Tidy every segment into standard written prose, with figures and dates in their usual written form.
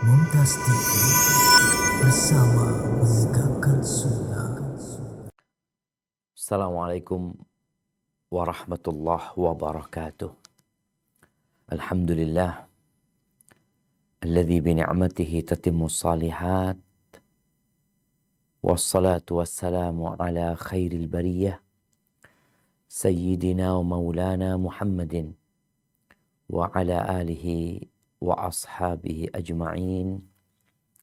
Mumtaz TV bersama menegakkan sunnah. Assalamualaikum warahmatullahi wabarakatuh. Alhamdulillah alladzi bi ni'matihi tatimmu shalihat wassalatu wassalamu ala khairil bariyah sayyidina wa maulana Muhammadin wa ala alihi wa ashabihi ajma'in,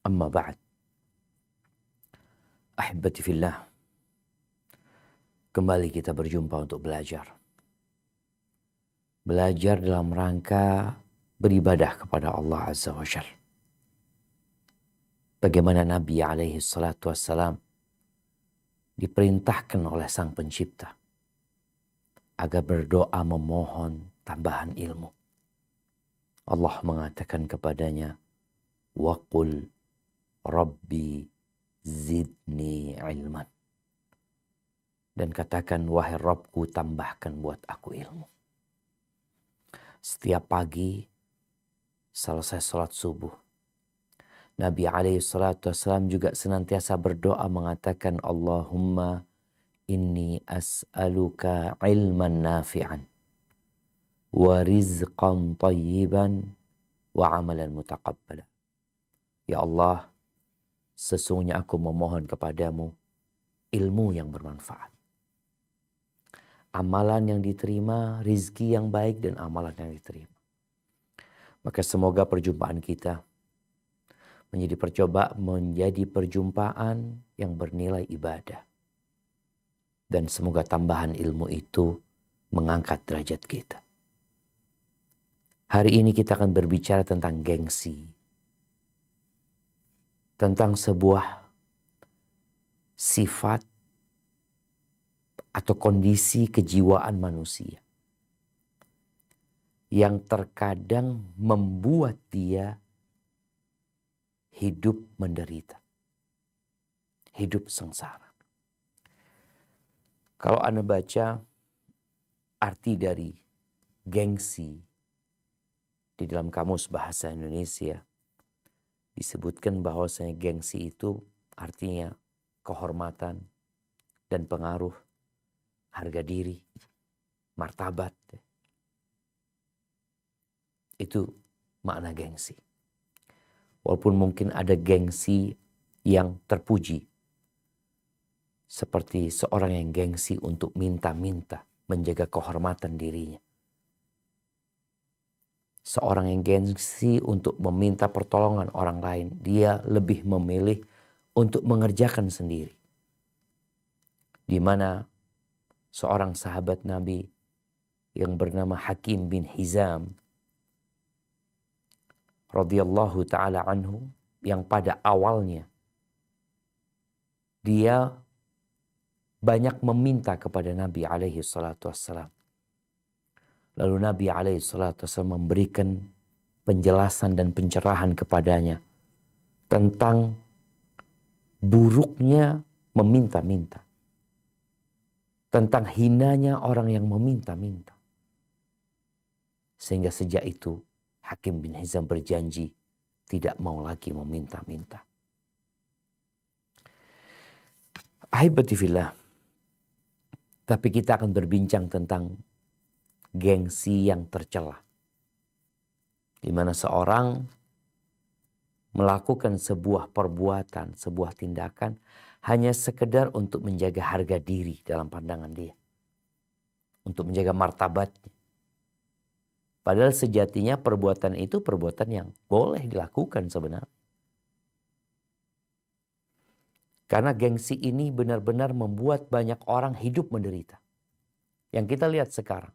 amma ba'd. Ahibati fillah, kembali kita berjumpa untuk belajar dalam rangka beribadah kepada Allah Azza wa Jalla. Bagaimana Nabi alaihi salatu wassalam diperintahkan oleh Sang Pencipta agar berdoa memohon tambahan ilmu. Allah mengatakan kepadanya, wa qul rabbi zidni ilman. Dan katakan, wahai Rabbku, tambahkan buat aku ilmu. Setiap pagi selesai sholat subuh, Nabi alaihi salatu wassalam juga senantiasa berdoa mengatakan, Allahumma inni as'aluka ilman nafi'an wa rizqan tayyiban wa amalan mutaqabbala. Ya Allah, sesungguhnya aku memohon kepadamu ilmu yang bermanfaat, amalan yang diterima, rizki yang baik dan amalan yang diterima. Maka semoga perjumpaan kita menjadi perjumpaan yang bernilai ibadah. Dan semoga tambahan ilmu itu mengangkat derajat kita. Hari ini kita akan berbicara tentang gengsi. Tentang sebuah sifat atau kondisi kejiwaan manusia yang terkadang membuat dia hidup menderita, hidup sengsara. Kalau Anda baca arti dari gengsi di dalam Kamus Bahasa Indonesia, disebutkan bahwasanya gengsi itu artinya kehormatan dan pengaruh, harga diri, martabat. Itu makna gengsi. Walaupun mungkin ada gengsi yang terpuji, seperti seorang yang gengsi untuk minta-minta, menjaga kehormatan dirinya. Seorang yang gengsi untuk meminta pertolongan orang lain, dia lebih memilih untuk mengerjakan sendiri. Di mana seorang sahabat Nabi yang bernama Hakim bin Hizam radhiyallahu ta'ala anhu, yang pada awalnya dia banyak meminta kepada Nabi alaihi salatu wassalam. Lalu Nabi alaihi salatu wassalam memberikan penjelasan dan pencerahan kepadanya tentang buruknya meminta-minta. Tentang hinanya orang yang meminta-minta. Sehingga sejak itu Hakim bin Hizam berjanji tidak mau lagi meminta-minta. Ahibati fillah, tapi kita akan berbincang tentang gengsi yang tercela. Di mana seorang melakukan sebuah perbuatan, sebuah tindakan hanya sekedar untuk menjaga harga diri dalam pandangan dia. Untuk menjaga martabatnya. Padahal sejatinya perbuatan itu perbuatan yang boleh dilakukan sebenarnya. Karena gengsi ini benar-benar membuat banyak orang hidup menderita. Yang kita lihat sekarang.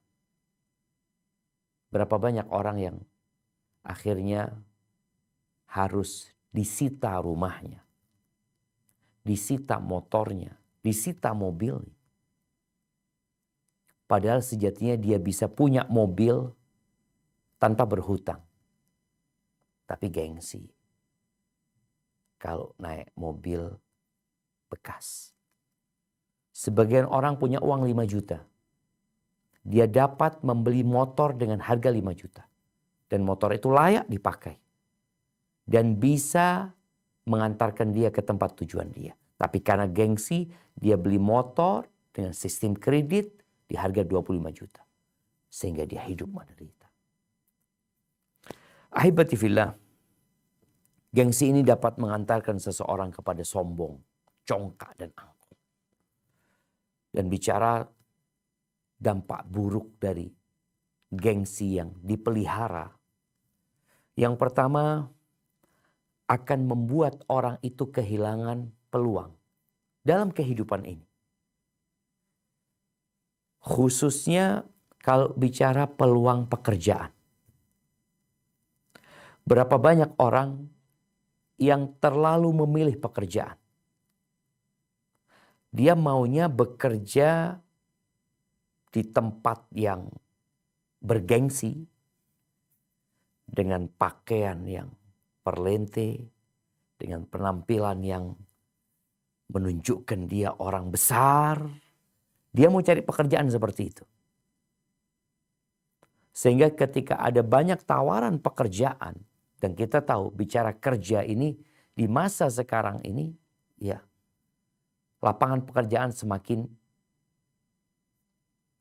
Berapa banyak orang yang akhirnya harus disita rumahnya. Disita motornya. Disita mobilnya. Padahal sejatinya dia bisa punya mobil tanpa berhutang. Tapi gengsi. Kalau naik mobil bekas. Sebagian orang punya uang 5 juta. Dia dapat membeli motor dengan harga 5 juta. Dan motor itu layak dipakai. dan bisa mengantarkan dia ke tempat tujuan dia. Tapi karena gengsi, dia beli motor dengan sistem kredit di harga 25 juta. Sehingga dia hidup menderita. Ahibati fillah, gengsi ini dapat mengantarkan seseorang kepada sombong, congkak, dan angkuh. Dan bicara dampak buruk dari gengsi yang dipelihara. Yang pertama, akan membuat orang itu kehilangan peluang dalam kehidupan ini. Khususnya kalau bicara peluang pekerjaan. Berapa banyak orang yang terlalu memilih pekerjaan. Dia maunya bekerja di tempat yang bergengsi, dengan pakaian yang perlente, dengan penampilan yang menunjukkan dia orang besar. Dia mau cari pekerjaan seperti itu. Sehingga ketika ada banyak tawaran pekerjaan, dan kita tahu bicara kerja ini di masa sekarang ini, ya lapangan pekerjaan semakin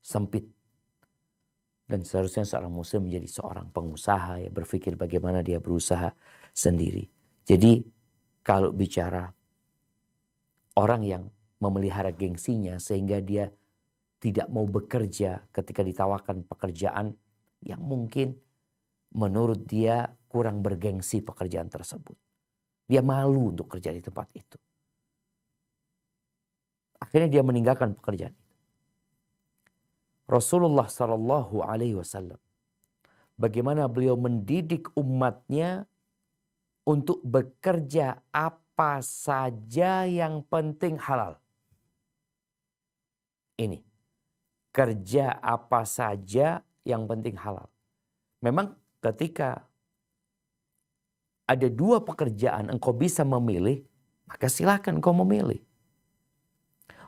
sempit. Dan seharusnya seorang muslim menjadi seorang pengusaha, ya berpikir bagaimana dia berusaha sendiri. Jadi kalau bicara orang yang memelihara gengsinya sehingga dia tidak mau bekerja ketika ditawarkan pekerjaan yang mungkin menurut dia kurang bergengsi pekerjaan tersebut. Dia malu untuk kerja di tempat itu. Akhirnya dia meninggalkan pekerjaan itu. Rasulullah Sallallahu Alaihi Wasallam, bagaimana beliau mendidik umatnya untuk bekerja apa saja yang penting halal. Ini, kerja apa saja yang penting halal. Memang ketika ada dua pekerjaan engkau bisa memilih, maka silakan engkau memilih.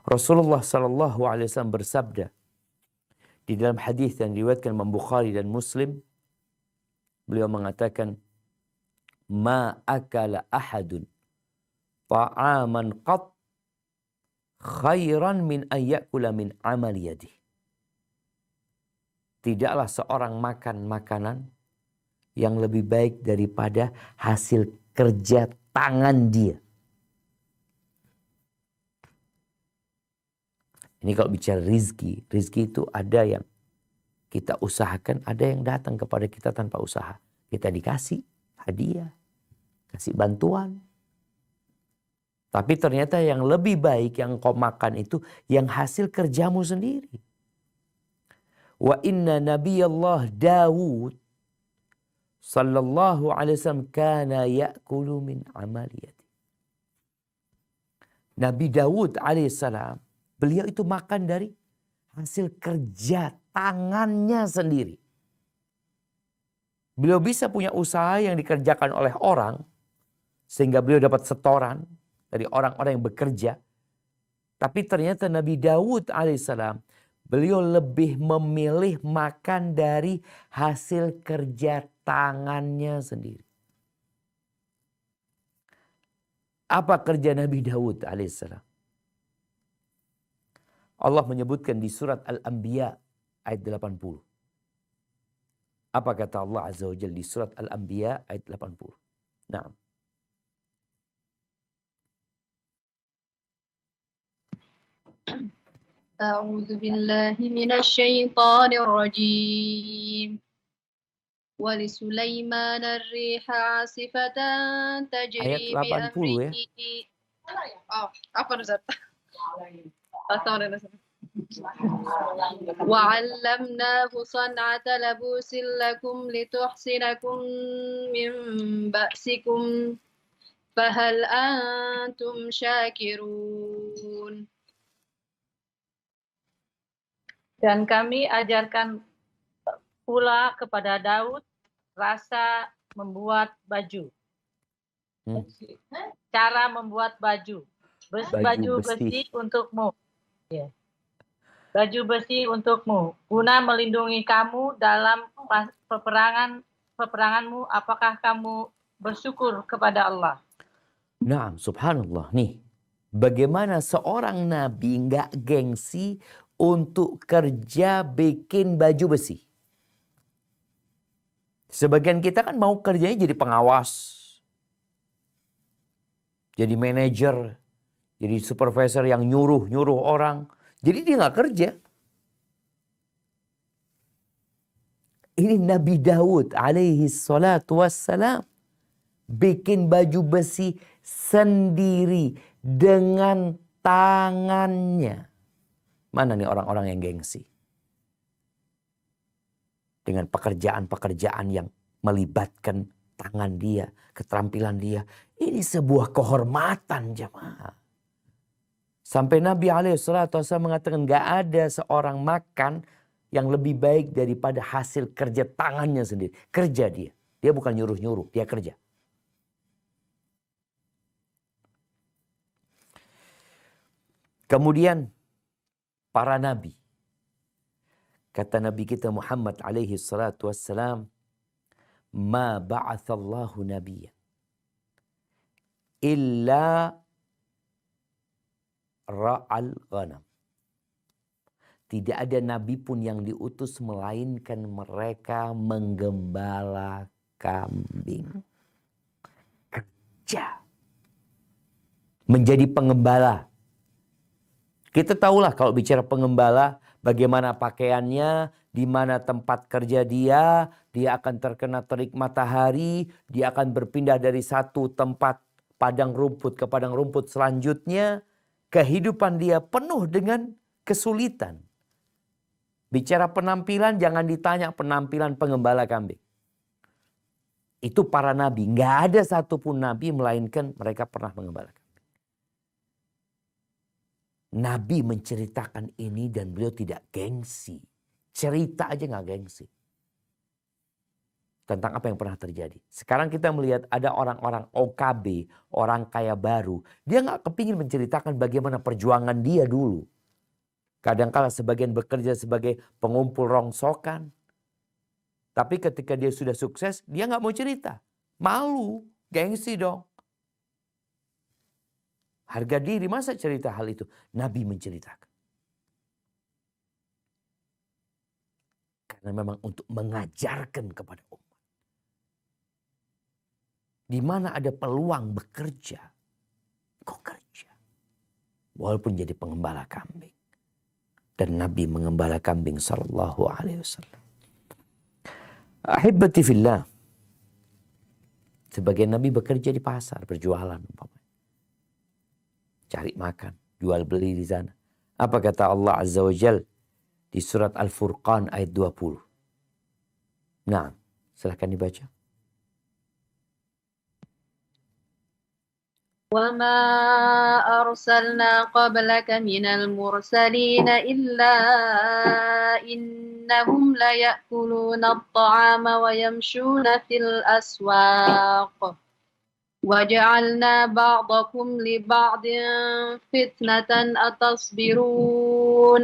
Rasulullah Sallallahu Alaihi Wasallam bersabda di dalam hadis yang diriwayatkan Imam Bukhari dan Muslim, beliau mengatakan, "Ma akala ahadun ta'aman qat khairan min ayyakula min amal yadih." Tidaklah seorang makan makanan yang lebih baik daripada hasil kerja tangan dia. Ini kalau bicara rizki, rizki itu ada yang kita usahakan, ada yang datang kepada kita tanpa usaha. Kita dikasih hadiah, kasih bantuan. Tapi ternyata yang lebih baik yang kau makan itu yang hasil kerjamu sendiri. Wa inna nabiyallah Dawud sallallahu alaihi wasallam kana ya'kulu min amaliyati. Nabi Dawud alaihissalam, beliau itu makan dari hasil kerja tangannya sendiri. Beliau bisa punya usaha yang dikerjakan oleh orang, sehingga beliau dapat setoran dari orang-orang yang bekerja. Tapi ternyata Nabi Dawud alaihissalam, beliau lebih memilih makan dari hasil kerja tangannya sendiri. Apa kerja Nabi Dawud alaihissalam? Allah menyebutkan di surat Al-Anbiya ayat 80. Apa kata Allah Azza wa Jalla di surat Al-Anbiya ayat 80? Nah. A'udzu billahi minasy syaithanir rajim. Wa li Sulaiman ar-riha 'asifatan tajri bi Ayat 80 ya. amrihi. Oh, apa Ustaz? وعلمناه صنعة لبوس لكم لتحصنكم من بأسكم فهل أنتم شاكرون. Dan kami ajarkan pula kepada Daud rasa membuat baju. Cara membuat baju. Baju besi untukmu. Ya. Baju besi untukmu, guna melindungi kamu dalam peperanganmu. Apakah kamu bersyukur kepada Allah. Nah, subhanallah nih. Bagaimana seorang nabi nggak gengsi untuk kerja bikin baju besi. Sebagian kita kan mau kerjanya jadi pengawas. Jadi manajer. Jadi supervisor yang nyuruh orang. Jadi dia nggak kerja. Ini Nabi Daud alaihi salatu wassalam. Bikin baju besi sendiri dengan tangannya. Mana nih orang-orang yang gengsi? Dengan pekerjaan-pekerjaan yang melibatkan tangan dia, keterampilan dia. Ini sebuah kehormatan jemaah. Sampai Nabi SAW mengatakan gak ada seorang makan yang lebih baik daripada hasil kerja tangannya sendiri. Kerja dia. Dia bukan nyuruh-nyuruh, dia kerja. Kemudian para nabi. Kata Nabi kita Muhammad alaihi salatu wassalam, ma ba'athallahu nabiyyan illa ra'al ghanam. Tidak ada nabi pun yang diutus melainkan mereka menggembala kambing. Kerja. Menjadi pengembala. Kita tahulah kalau bicara pengembala, bagaimana pakaiannya, di mana tempat kerja dia akan terkena terik matahari, dia akan berpindah dari satu tempat padang rumput ke padang rumput selanjutnya. Kehidupan dia penuh dengan kesulitan. Bicara penampilan, jangan ditanya penampilan pengembala kambing. Itu para nabi. Nggak ada satupun nabi melainkan mereka pernah mengembala kambing. Nabi menceritakan ini dan beliau tidak gengsi. Cerita aja nggak gengsi. Tentang apa yang pernah terjadi. Sekarang kita melihat ada orang-orang OKB, orang kaya baru. Dia nggak kepingin menceritakan bagaimana perjuangan dia dulu. Kadangkala sebagian bekerja sebagai pengumpul rongsokan. Tapi ketika dia sudah sukses, dia nggak mau cerita. Malu, gengsi dong. Harga diri, masa cerita hal itu? Nabi menceritakan. Karena memang untuk mengajarkan kepada umat. Di mana ada peluang bekerja, kau kerja. Walaupun jadi pengembala kambing. Dan Nabi mengembala kambing sallallahu alaihi wasallam. Ahibbati fillah. Sebagian Nabi bekerja di pasar, berjualan. Cari makan, jual beli di sana. Apa kata Allah Azza wa Jal di surat Al-Furqan ayat 20. Nah, silahkan dibaca. وَمَا أَرْسَلْنَا قَبْلَكَ مِنَ الْمُرْسَلِينَ إِلَّا إِنَّهُمْ لَيَأْكُلُونَ الطَّعَامَ وَيَمْشُونَ فِي الْأَسْوَاقِ وَجَعَلْنَا بَعْضَكُمْ لِبَعْضٍ فِتْنَةً أَتَصْبِرُونَ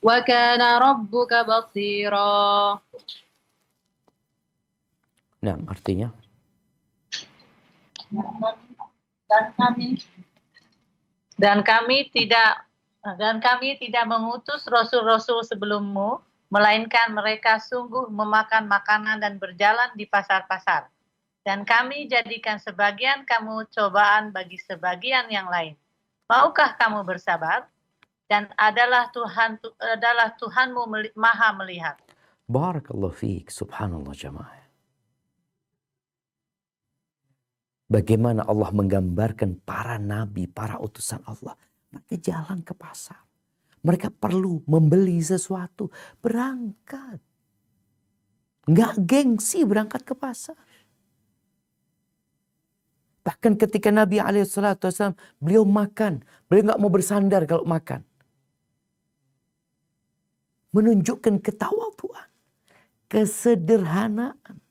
وَكَانَ رَبُّكَ بَصِيرًا. Nah, artinya? Dan kami tidak mengutus rasul-rasul sebelummu, melainkan mereka sungguh memakan makanan dan berjalan di pasar-pasar. Dan kami jadikan sebagian kamu cobaan bagi sebagian yang lain. Maukah kamu bersabar? Dan adalah Tuhanmu maha melihat. Barakallahu fiik, subhanallah jamaah. Bagaimana Allah menggambarkan para nabi, para utusan Allah. Mereka jalan ke pasar. Mereka perlu membeli sesuatu. Berangkat. Nggak gengsi berangkat ke pasar. Bahkan ketika Nabi SAW, beliau makan. Beliau nggak mau bersandar kalau makan. Menunjukkan ketawaduan. Kesederhanaan.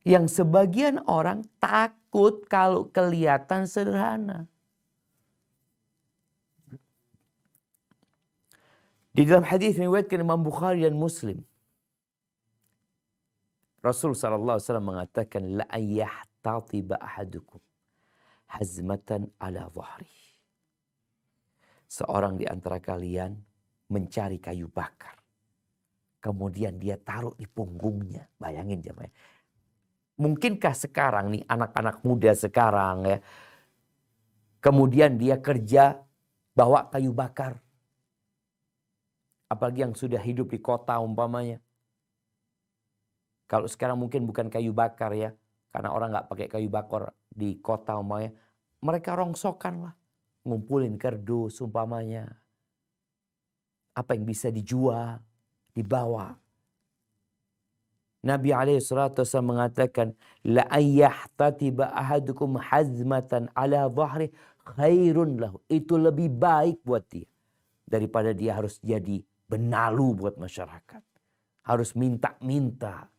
Yang sebagian orang takut kalau kelihatan sederhana. Di dalam hadis yang diriwayatkan Imam Bukhari dan Muslim. Rasul SAW mengatakan, la ayyahtatiba ahadukum hazmatan ala dhahri. Seorang di antara kalian mencari kayu bakar. Kemudian dia taruh di punggungnya. Bayangin jemaah. Mungkinkah sekarang nih anak-anak muda sekarang ya. Kemudian dia kerja bawa kayu bakar. Apalagi yang sudah hidup di kota umpamanya. Kalau sekarang mungkin bukan kayu bakar ya. Karena orang nggak pakai kayu bakar di kota umpamanya. Mereka rongsokan lah. Ngumpulin kerdus umpamanya. Apa yang bisa dijual, dibawa. Nabi SAW mengatakan, la ayyahtatiba ahadukum hazmatan ala dhahri khairun lahu. Itu lebih baik buat dia. Daripada dia harus jadi benalu buat masyarakat. Harus minta-minta.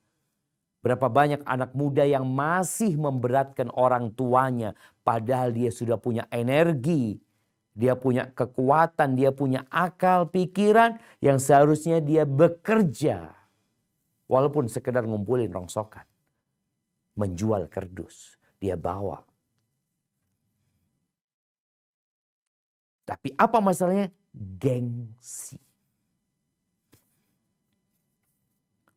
Berapa banyak anak muda yang masih memberatkan orang tuanya. Padahal dia sudah punya energi. Dia punya kekuatan, dia punya akal, pikiran yang seharusnya dia bekerja. Walaupun sekedar ngumpulin rongsokan. Menjual kerdus. Dia bawa. Tapi apa masalahnya? Gengsi.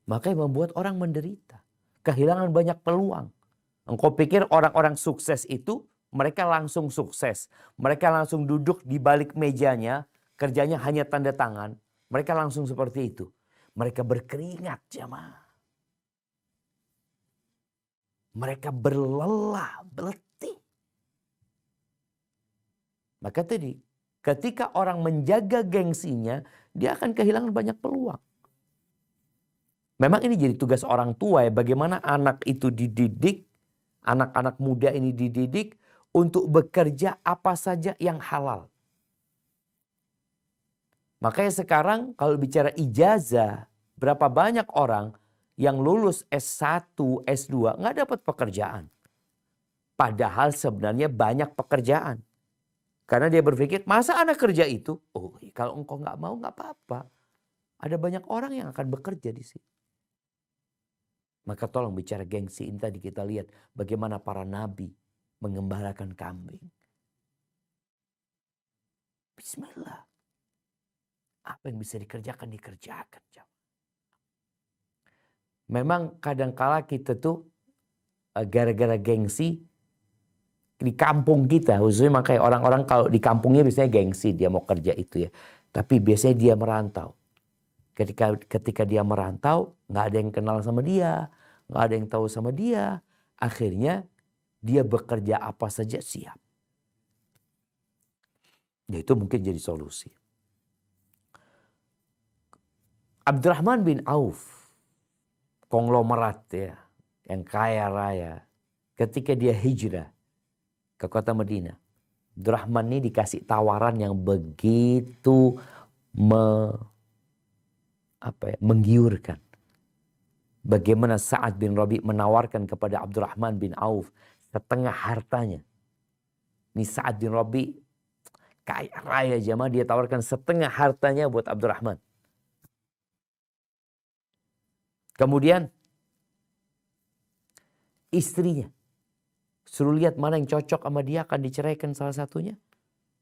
Makanya membuat orang menderita. Kehilangan banyak peluang. Engkau pikir orang-orang sukses itu, mereka langsung sukses. Mereka langsung duduk di balik mejanya, kerjanya hanya tanda tangan. Mereka langsung seperti itu. Mereka berkeringat jemaah. Mereka berlelah, berletih. Maka tadi, ketika orang menjaga gengsinya, dia akan kehilangan banyak peluang. Memang ini jadi tugas orang tua ya, bagaimana anak itu dididik, anak-anak muda ini dididik untuk bekerja apa saja yang halal. Makanya sekarang kalau bicara ijazah, berapa banyak orang yang lulus S1, S2 nggak dapat pekerjaan. Padahal sebenarnya banyak pekerjaan. Karena dia berpikir, masa anak kerja itu? Oh, kalau engkau nggak mau nggak apa-apa. Ada banyak orang yang akan bekerja di sini. Maka tolong bicara gengsi ini tadi kita lihat bagaimana para nabi mengembalakan kambing. Bismillah. Apa yang bisa dikerjakan, dikerjakan. Memang kadangkala kita tuh gara-gara gengsi di kampung kita. Khususnya makanya orang-orang kalau di kampungnya biasanya gengsi dia mau kerja itu ya. Tapi biasanya dia merantau. Ketika dia merantau nggak ada yang kenal sama dia. Nggak ada yang tahu sama dia. Akhirnya dia bekerja apa saja siap. Ya itu mungkin jadi solusi. Abdurrahman bin Auf, konglomerat ya, yang kaya raya. Ketika dia hijrah ke kota Madinah, Abdurrahman ini dikasih tawaran yang begitu menggiurkan. Bagaimana Sa'ad bin Rabi menawarkan kepada Abdurrahman bin Auf setengah hartanya. Ini Sa'ad bin Rabi kaya raya jamaah, dia tawarkan setengah hartanya buat Abdurrahman. Kemudian istrinya suruh lihat mana yang cocok sama dia, akan diceraikan salah satunya.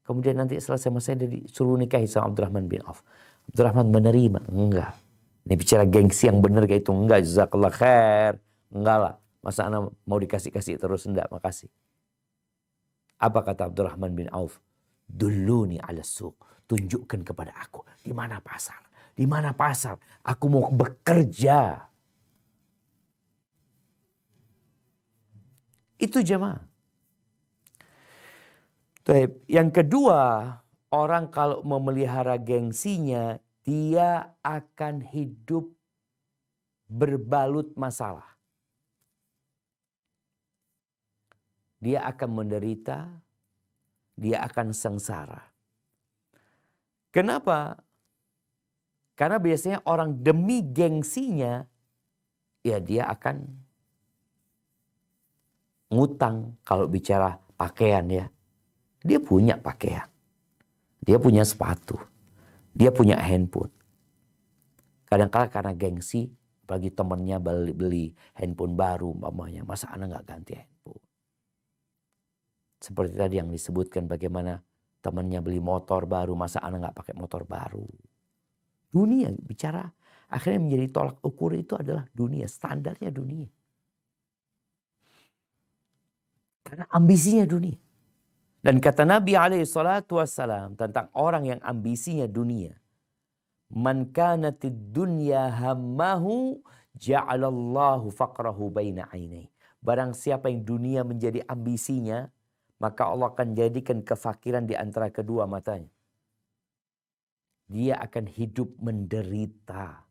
Kemudian nanti selesai masa dia disuruh nikahi sama Abdurrahman bin Auf. Abdurrahman menerima? Enggak. Ini bicara gengsi yang benar kayak itu. Enggak, jazakallah khair. Enggak lah. Masa anak mau dikasih-kasih terus? Enggak, makasih. Apa kata Abdurrahman bin Auf? Duluni ala suq. Tunjukkan kepada aku. Di mana pasar? Di mana pasar? Aku mau bekerja. Itu jemaah. Yang kedua, orang kalau memelihara gengsinya, dia akan hidup berbalut masalah. Dia akan menderita, dia akan sengsara. Kenapa? Karena biasanya orang demi gengsinya, ya dia akan ngutang kalau bicara pakaian ya. Dia punya pakaian, dia punya sepatu, dia punya handphone. Kadang-kadang karena gengsi, Apalagi temennya beli handphone baru umpamanya, masa anak nggak ganti handphone? Seperti tadi yang disebutkan bagaimana temennya beli motor baru, masa anak nggak pakai motor baru? Dunia bicara, akhirnya menjadi tolak ukur itu adalah dunia, standarnya dunia. Karena ambisinya dunia. Dan kata Nabi SAW tentang orang yang ambisinya dunia. Man kanatid dunya hammahu ja'alallahu faqrahu baina ainai. Barang siapa yang dunia menjadi ambisinya, maka Allah akan jadikan kefakiran di antara kedua matanya. Dia akan hidup menderita.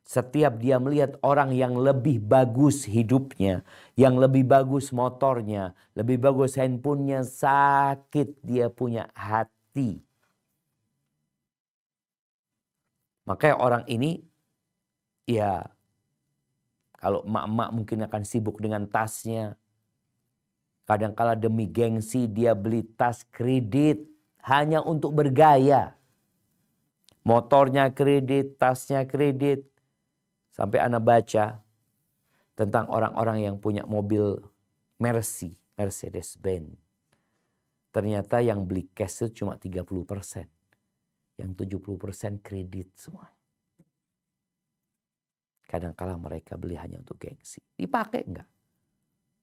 Setiap dia melihat orang yang lebih bagus hidupnya, yang lebih bagus motornya, lebih bagus handphonenya, sakit dia punya hati. Makanya orang ini, ya kalau emak-emak mungkin akan sibuk dengan tasnya. Kadang-kala demi gengsi dia beli tas kredit hanya untuk bergaya. Motornya kredit, tasnya kredit. Sampai anak baca tentang orang-orang yang punya mobil Mercedes-Benz. Ternyata yang beli cash itu cuma 30%. Yang 70% kredit semua. Kadang-kala mereka beli hanya untuk gengsi. Dipakai enggak?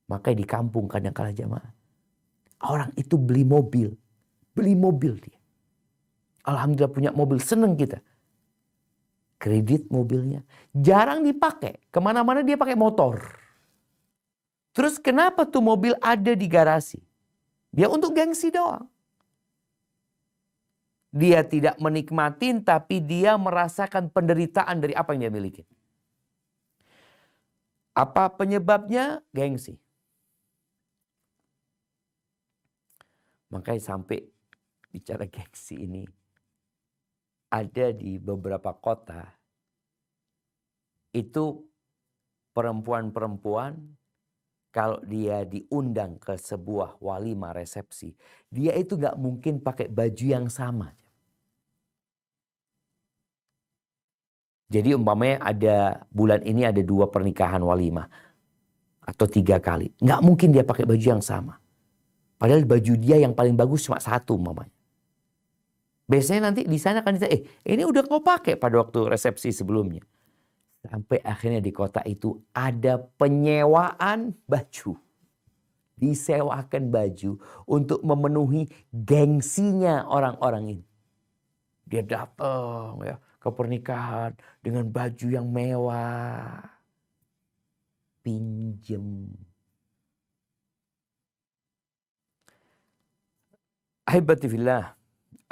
Makanya di kampung kadang-kala jamaah. Orang itu beli mobil. Beli mobil dia. Alhamdulillah punya mobil, seneng kita. Kredit mobilnya. Jarang dipakai. Kemana-mana dia pakai motor. Terus kenapa tuh mobil ada di garasi? Dia untuk gengsi doang. Dia tidak menikmatin tapi dia merasakan penderitaan dari apa yang dia miliki. Apa penyebabnya? Gengsi. Makanya sampai bicara gengsi ini. Ada di beberapa kota, itu perempuan-perempuan kalau dia diundang ke sebuah walimah resepsi, dia itu gak mungkin pakai baju yang sama. Jadi umpamanya ada bulan ini ada 2 pernikahan walimah atau 3 kali, gak mungkin dia pakai baju yang sama. Padahal baju dia yang paling bagus cuma 1 umpamanya. Biasanya nanti di sana kan ditanya, ini udah kau pakai pada waktu resepsi sebelumnya. Sampai akhirnya di kota itu ada penyewaan baju. Disewakan baju untuk memenuhi gengsinya orang-orang ini. Dia datang ya ke pernikahan dengan baju yang mewah. Pinjem. Ahibatifillah.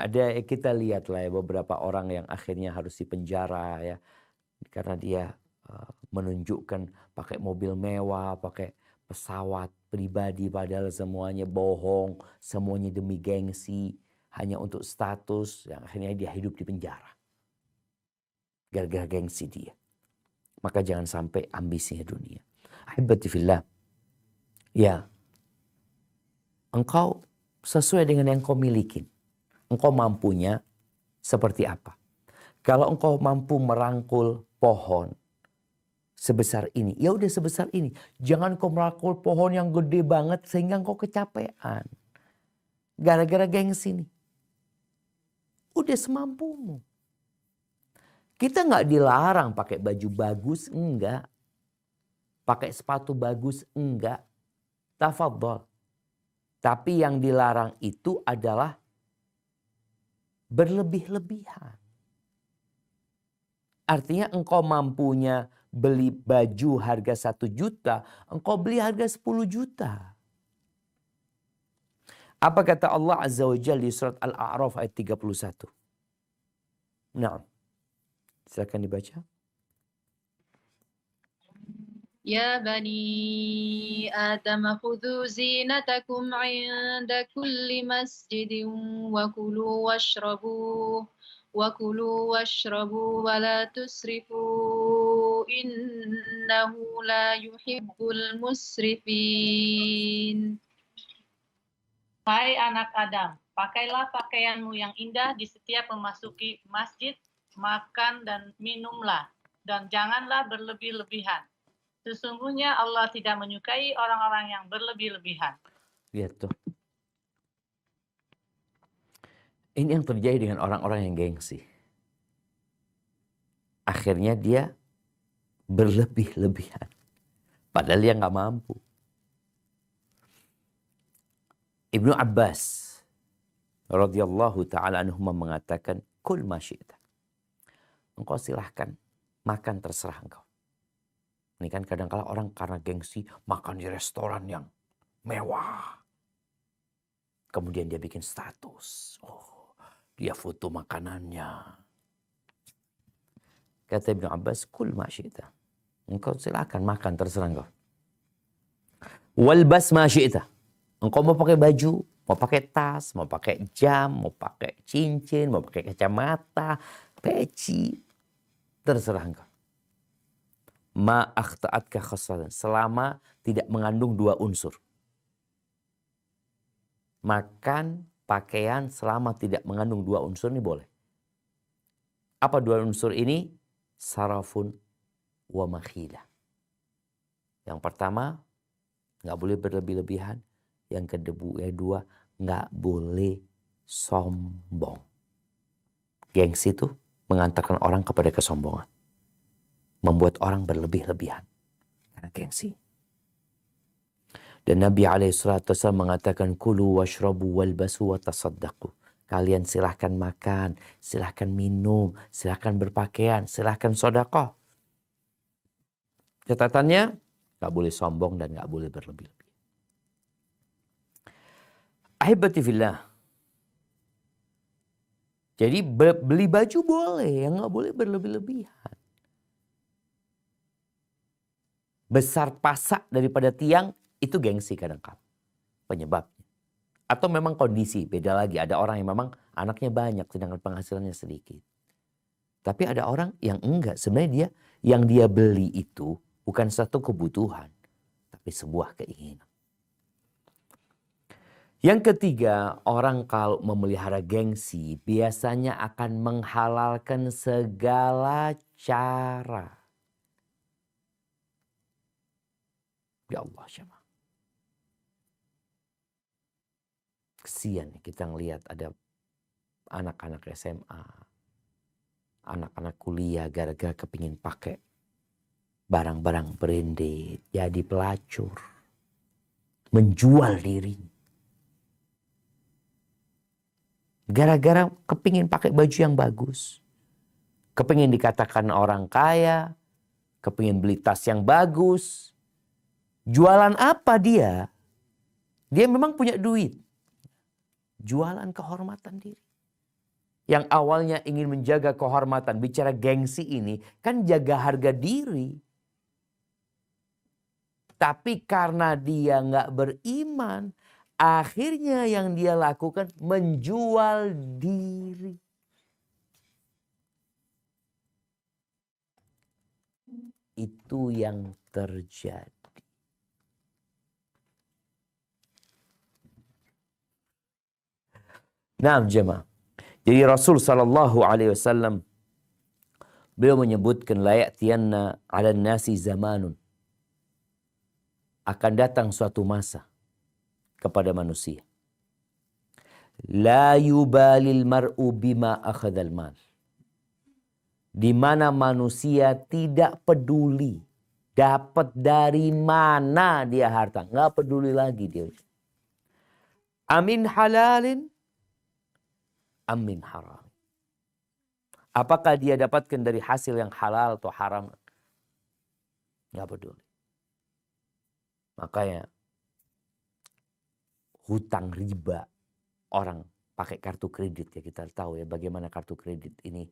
Ada kita lihat lah ya beberapa orang yang akhirnya harus dipenjara ya. Karena dia menunjukkan pakai mobil mewah, pakai pesawat pribadi padahal semuanya bohong, semuanya demi gengsi, hanya untuk status, yang akhirnya dia hidup di penjara. Gara-gara gengsi dia. Maka jangan sampai ambisinya dunia. Ahibatifillah. Ya. Engkau sesuai dengan yang kau miliki. Engkau mampunya seperti apa? Kalau engkau mampu merangkul pohon sebesar ini, ya udah sebesar ini. Jangan kau merangkul pohon yang gede banget sehingga engkau kecapean. Gara-gara gengsi nih. Udah semampumu. Kita nggak dilarang pakai baju bagus, enggak. Pakai sepatu bagus, enggak. Tafadhol. Tapi yang dilarang itu adalah berlebih-lebihan. Artinya engkau mampunya beli baju harga 1 juta, engkau beli harga 10 juta. Apa kata Allah Azza wa Jalla di surat Al-A'raf ayat 31? Nah, silakan dibaca. يا بني آدم خذوا زينتكم عند كل مسجد وكلوا واشربوا ولا تسرفوا إنه لا يحب المسرفين. Hai anak Adam, pakailah pakaianmu yang indah di setiap memasuki masjid, makan dan minumlah dan janganlah berlebih-lebihan. Sesungguhnya Allah tidak menyukai orang-orang yang berlebih-lebihan. Lihat tuh. Ini yang terjadi dengan orang-orang yang gengsi. Akhirnya dia berlebih-lebihan. Padahal dia nggak mampu. Ibnu Abbas radhiyallahu ta'ala anhuma mengatakan, kul ma syi'ta. Engkau silahkan makan, terserah engkau. Ini kan kadang-kala orang karena gengsi makan di restoran yang mewah. Kemudian dia bikin status. Oh, dia foto makanannya. Kata Ibnu Abbas, kul ma syi'ta. Engkau silakan makan, terserah engkau. Walbas ma syi'ta. Engkau mau pakai baju, mau pakai tas, mau pakai jam, mau pakai cincin, mau pakai kacamata, peci, terserah engkau. Ma akhta'atka khassalan, selama tidak mengandung dua unsur. Makan, pakaian selama tidak mengandung dua unsur ini boleh. Apa dua unsur ini? Sarafun wa makhilah. Yang pertama, nggak boleh berlebih-lebihan. Yang kedua, nggak boleh sombong. Gengsi itu mengantarkan orang kepada kesombongan. Membuat orang berlebih-lebihan. Karena gengsi. Dan Nabi SAW mengatakan, kulu washrabu walbasu wa tasaddaqu. Kalian silahkan makan, silahkan minum, silahkan berpakaian, silahkan sedekah. Catatannya, nggak boleh sombong dan nggak boleh berlebih-lebihan. Ahibati fillah. Jadi beli baju boleh, yang nggak boleh berlebih-lebihan. Besar pasak daripada tiang, itu gengsi kadang-kadang penyebabnya. Atau memang kondisi, beda lagi. Ada orang yang memang anaknya banyak sedangkan penghasilannya sedikit. Tapi ada orang yang enggak. Sebenarnya dia yang dia beli itu bukan satu kebutuhan, tapi sebuah keinginan. Yang ketiga, orang kalau memelihara gengsi biasanya akan menghalalkan segala cara. Ya Allah, syama. Kesian kita ngelihat ada anak-anak SMA, anak-anak kuliah gara-gara kepingin pakai barang-barang branded, jadi pelacur, menjual dirinya. Gara-gara kepingin pakai baju yang bagus, kepingin dikatakan orang kaya, kepingin beli tas yang bagus. Jualan apa dia? Dia memang punya duit. Jualan kehormatan diri. Yang awalnya ingin menjaga kehormatan, bicara gengsi ini, kan jaga harga diri. Tapi karena dia nggak beriman, akhirnya yang dia lakukan menjual diri. Itu yang terjadi. Nah, jemaah. Jadi Rasul SAW beliau menyebutkan la ya'tiyanna 'alan nasi zamanun. Akan datang suatu masa kepada manusia. La yubalil mar'u bima akhadhal mal. Di mana manusia tidak peduli dapat dari mana dia harta. Nggak peduli lagi dia. Amin halalin, amin haram. Apakah dia dapatkan dari hasil yang halal atau haram? Nggak peduli. Makanya hutang riba, orang pakai kartu kredit ya, kita tahu ya bagaimana kartu kredit ini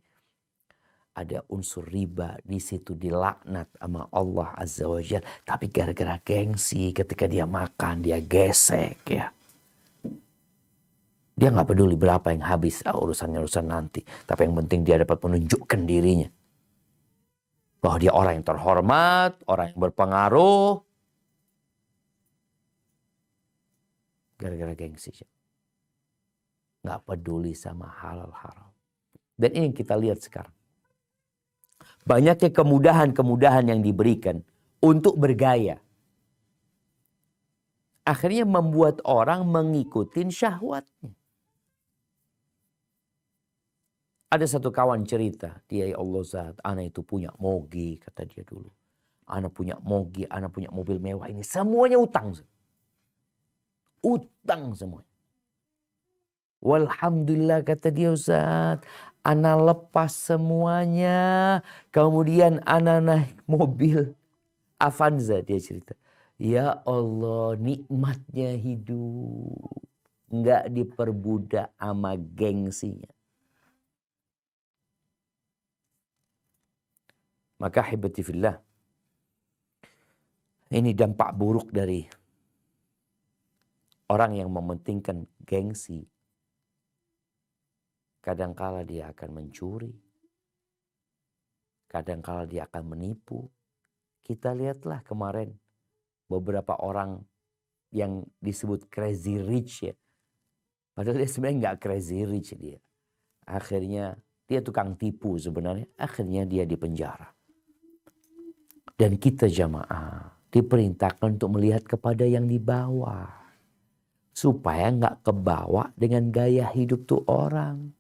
ada unsur riba di situ, dilaknat sama Allah Azza wa Jalla. Tapi gara-gara gengsi ketika dia makan dia gesek ya. Dia nggak peduli berapa yang habis, urusannya urusan nanti. Tapi yang penting dia dapat menunjukkan dirinya bahwa dia orang yang terhormat, orang yang berpengaruh. Gara-gara gengsi. Nggak peduli sama halal haram. Dan ini yang kita lihat sekarang. Banyaknya kemudahan-kemudahan yang diberikan untuk bergaya. Akhirnya membuat orang mengikuti syahwatnya. Ada satu kawan cerita, dia ya Allah Zat, ana itu punya moge, kata dia dulu. Ana punya moge, ana punya mobil mewah ini. Semuanya utang. Utang semuanya. Walhamdulillah kata dia Ustaz, ana lepas semuanya. Kemudian ana naik mobil Avanza, dia cerita. Ya Allah, nikmatnya hidup. Enggak diperbudak sama gengsinya. Maka hibati fillah. Ini dampak buruk dari orang yang mementingkan gengsi. Kadangkala dia akan mencuri. Kadangkala dia akan menipu. Kita lihatlah kemarin beberapa orang yang disebut crazy rich ya. Padahal dia sebenarnya nggak crazy rich dia. Akhirnya dia tukang tipu sebenarnya. Akhirnya dia dipenjara. Dan kita jamaah diperintahkan untuk melihat kepada yang di bawah. Supaya nggak kebawa dengan gaya hidup tuh orang.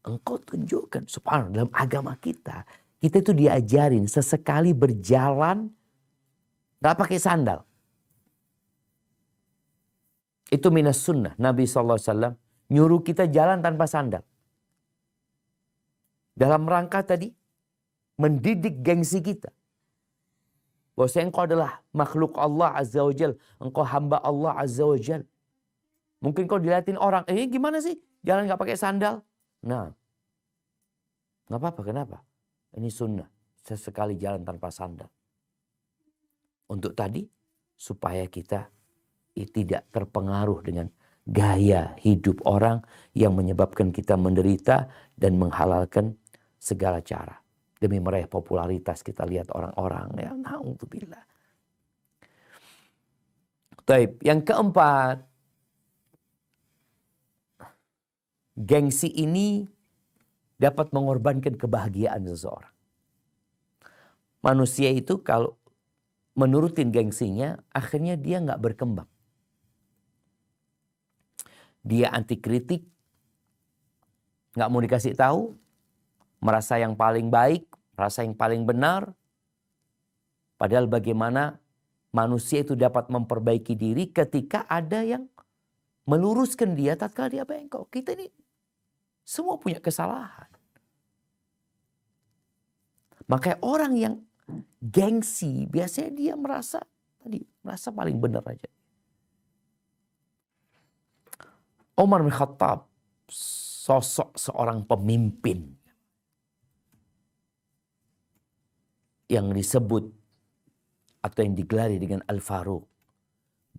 Engkau tunjukkan, subhanallah, dalam agama kita itu diajarin sesekali berjalan gak pakai sandal. Itu minas sunnah. Nabi SAW nyuruh kita jalan tanpa sandal. Dalam rangka tadi mendidik gengsi kita. Bahwasanya engkau adalah makhluk Allah Azza wa Jal. Engkau hamba Allah Azza wa Jal. Mungkin kau dilihatin orang, gimana sih jalan gak pakai sandal? Nah, gak apa-apa, kenapa? Ini sunnah, sesekali jalan tanpa sandal. Untuk tadi, supaya kita tidak terpengaruh dengan gaya hidup orang yang menyebabkan kita menderita dan menghalalkan segala cara. Demi meraih popularitas kita lihat orang-orang, ya na'udzubillah. Taib, yang keempat, gengsi ini dapat mengorbankan kebahagiaan seseorang. Manusia itu kalau menurutin gengsinya, akhirnya dia nggak berkembang. Dia anti kritik, nggak mau dikasih tahu, merasa yang paling baik, merasa yang paling benar. Padahal bagaimana manusia itu dapat memperbaiki diri ketika ada yang meluruskan dia tatkala dia bengkok. Kita ini semua punya kesalahan. Makanya orang yang gengsi biasanya dia merasa paling benar aja. Umar bin Khattab, sosok seorang pemimpin yang disebut atau yang digelari dengan Al-Faruq.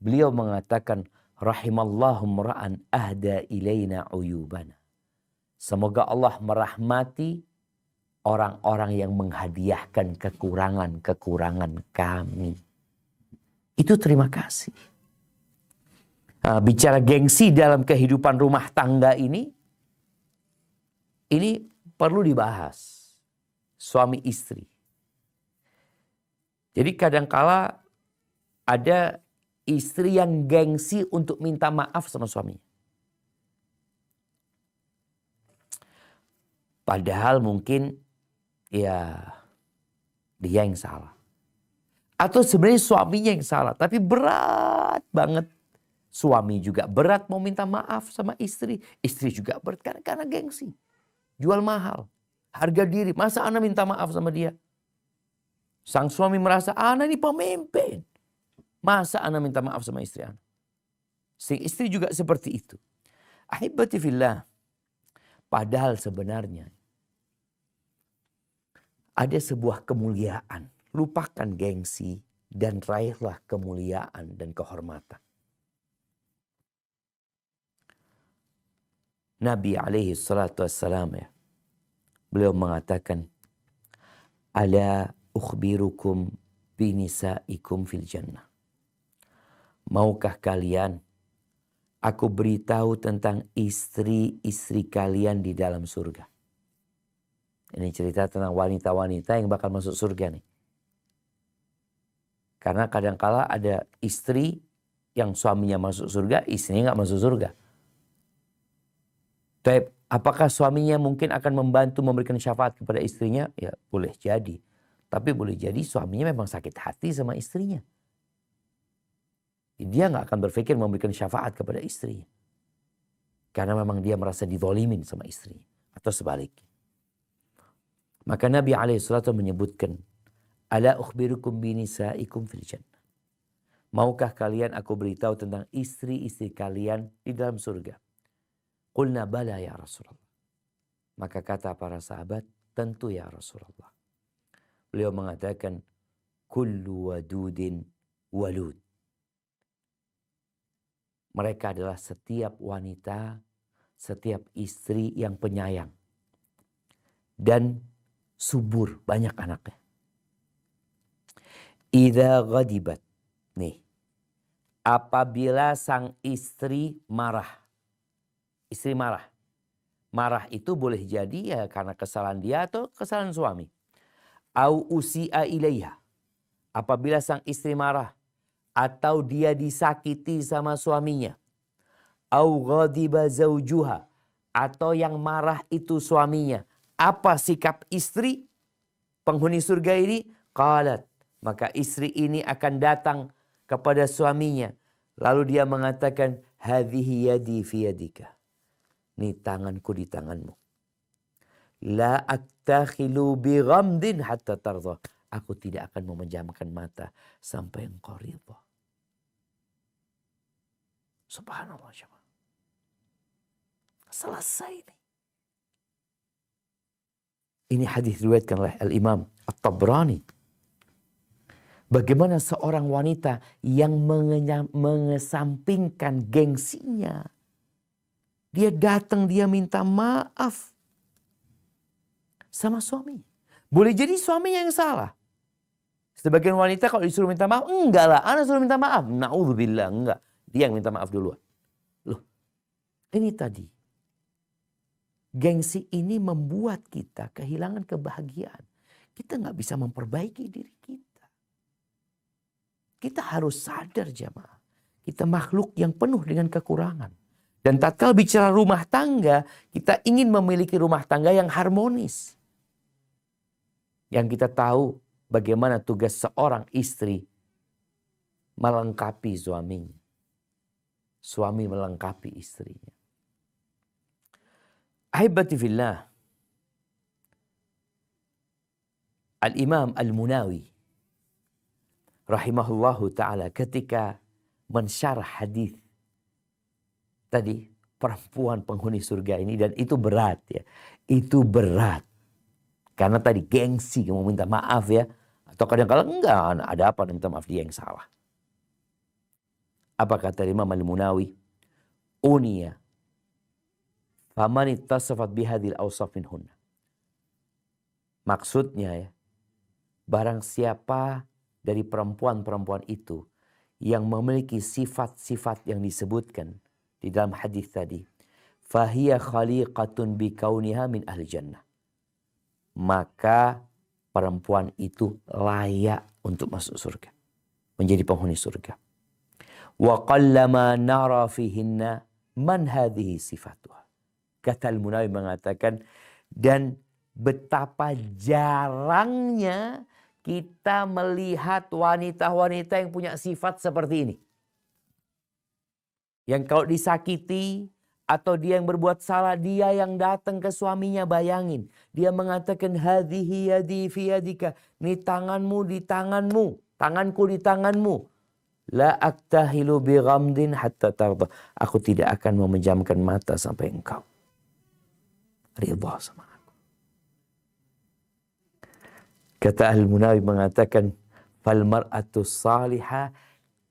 Beliau mengatakan, rahimallahu mra'an ahda ilaina uyubana. Semoga Allah merahmati orang-orang yang menghadiahkan kekurangan-kekurangan kami. Itu terima kasih. Nah, bicara gengsi dalam kehidupan rumah tangga ini perlu dibahas. Suami istri. Jadi kadangkala ada istri yang gengsi untuk minta maaf sama suaminya. Padahal mungkin ya dia yang salah. Atau sebenarnya suaminya yang salah. Tapi berat banget. Suami juga berat mau minta maaf sama istri. Istri juga berat karena gengsi. Jual mahal. Harga diri. Masa ana minta maaf sama dia? Sang suami merasa ana ini pemimpin. Masa ana minta maaf sama istri ana? Si istri juga seperti itu. Ahibati fillah. Padahal sebenarnya ada sebuah kemuliaan. Lupakan gengsi dan raihlah kemuliaan dan kehormatan. Nabi alaihi salatu wassalam ya. Beliau mengatakan, ala ukhbirukum binisaikum fil jannah. Maukah kalian aku beritahu tentang istri-istri kalian di dalam surga? Ini cerita tentang wanita-wanita yang bakal masuk surga nih. Karena kadangkala ada istri yang suaminya masuk surga, istrinya nggak masuk surga. Tapi apakah suaminya mungkin akan membantu memberikan syafaat kepada istrinya? Ya boleh jadi. Tapi boleh jadi suaminya memang sakit hati sama istrinya. Dia nggak akan berpikir memberikan syafaat kepada istrinya. Karena memang dia merasa dizalimin sama istrinya. Atau sebaliknya. Maka Nabi alaihissalatu menyebutkan, ala ukhbirukum binisaikum fil jannah. Maukah kalian aku beritahu tentang istri-istri kalian di dalam surga? Qulna bala ya Rasulullah. Maka kata para sahabat, tentu ya Rasulullah. Beliau mengatakan, kullu wadudin walud. Mereka adalah setiap wanita, setiap istri yang penyayang. Dan subur, banyak anaknya. Idza ghadibat. Nih. Apabila sang istri marah. Istri marah. Marah itu boleh jadi ya karena kesalahan dia atau kesalahan suami. Au usi'a ilaiha. Apabila sang istri marah. Atau dia disakiti sama suaminya. Au ghadiba zaujuha. Atau yang marah itu suaminya. Apa sikap istri penghuni surga ini? Qalat. Maka istri ini akan datang kepada suaminya. Lalu dia mengatakan, hadhihi yadi fi yadika. Ini tanganku di tanganmu. La aktakhilu bi ghamdin hatta tardha. Aku tidak akan memejamkan mata sampai engkau ridha. Subhanallah. Selesai ini. Ini hadis diriwayatkan oleh Al-Imam At-Tabrani. Bagaimana seorang wanita yang mengesampingkan gengsinya. Dia datang, dia minta maaf sama suami. Boleh jadi suaminya yang salah. Sebagian wanita kalau disuruh minta maaf, enggak lah, ana suruh minta maaf. Na'udzubillah, enggak. Dia yang minta maaf duluan. Loh, ini tadi. Gengsi ini membuat kita kehilangan kebahagiaan. Kita nggak bisa memperbaiki diri kita. Kita harus sadar jamaah. Kita makhluk yang penuh dengan kekurangan. Dan tatkala bicara rumah tangga, kita ingin memiliki rumah tangga yang harmonis. Yang kita tahu bagaimana tugas seorang istri melengkapi suaminya. Suami melengkapi istrinya. Ahibati fillah. Al-Imam Al-Munawi rahimahullahu ta'ala ketika mensyarah hadis tadi perempuan penghuni surga ini, dan itu berat ya. Itu berat. Karena tadi gengsi mau minta maaf ya. Atau kadang-kadang enggak, ada apa minta maaf, dia yang salah. Apa kata Imam Al-Munawi? Uniya faman ittasafat bihadhil awsaf minhunna. Maksudnya ya, barang siapa dari perempuan-perempuan itu yang memiliki sifat-sifat yang disebutkan di dalam hadis tadi, fahiya khaliqatun bikauniha min ahli jannah. Maka perempuan itu layak untuk masuk surga, menjadi penghuni surga. Wa qallama nara fihinna man hadhihi sifatuha. Kata Al-Munawi mengatakan, dan betapa jarangnya kita melihat wanita-wanita yang punya sifat seperti ini. Yang kalau disakiti atau dia yang berbuat salah, dia yang datang ke suaminya, bayangin. Dia mengatakan, hadhihi yadi fi yadika. Ini tanganmu di tanganmu, tanganku di tanganmu. La aktahilu bi ghamdin hatta tardha. Aku tidak akan memejamkan mata sampai engkau ridha sama aku. Kata Al-Munawi mengatakan, fal mar'atu salihah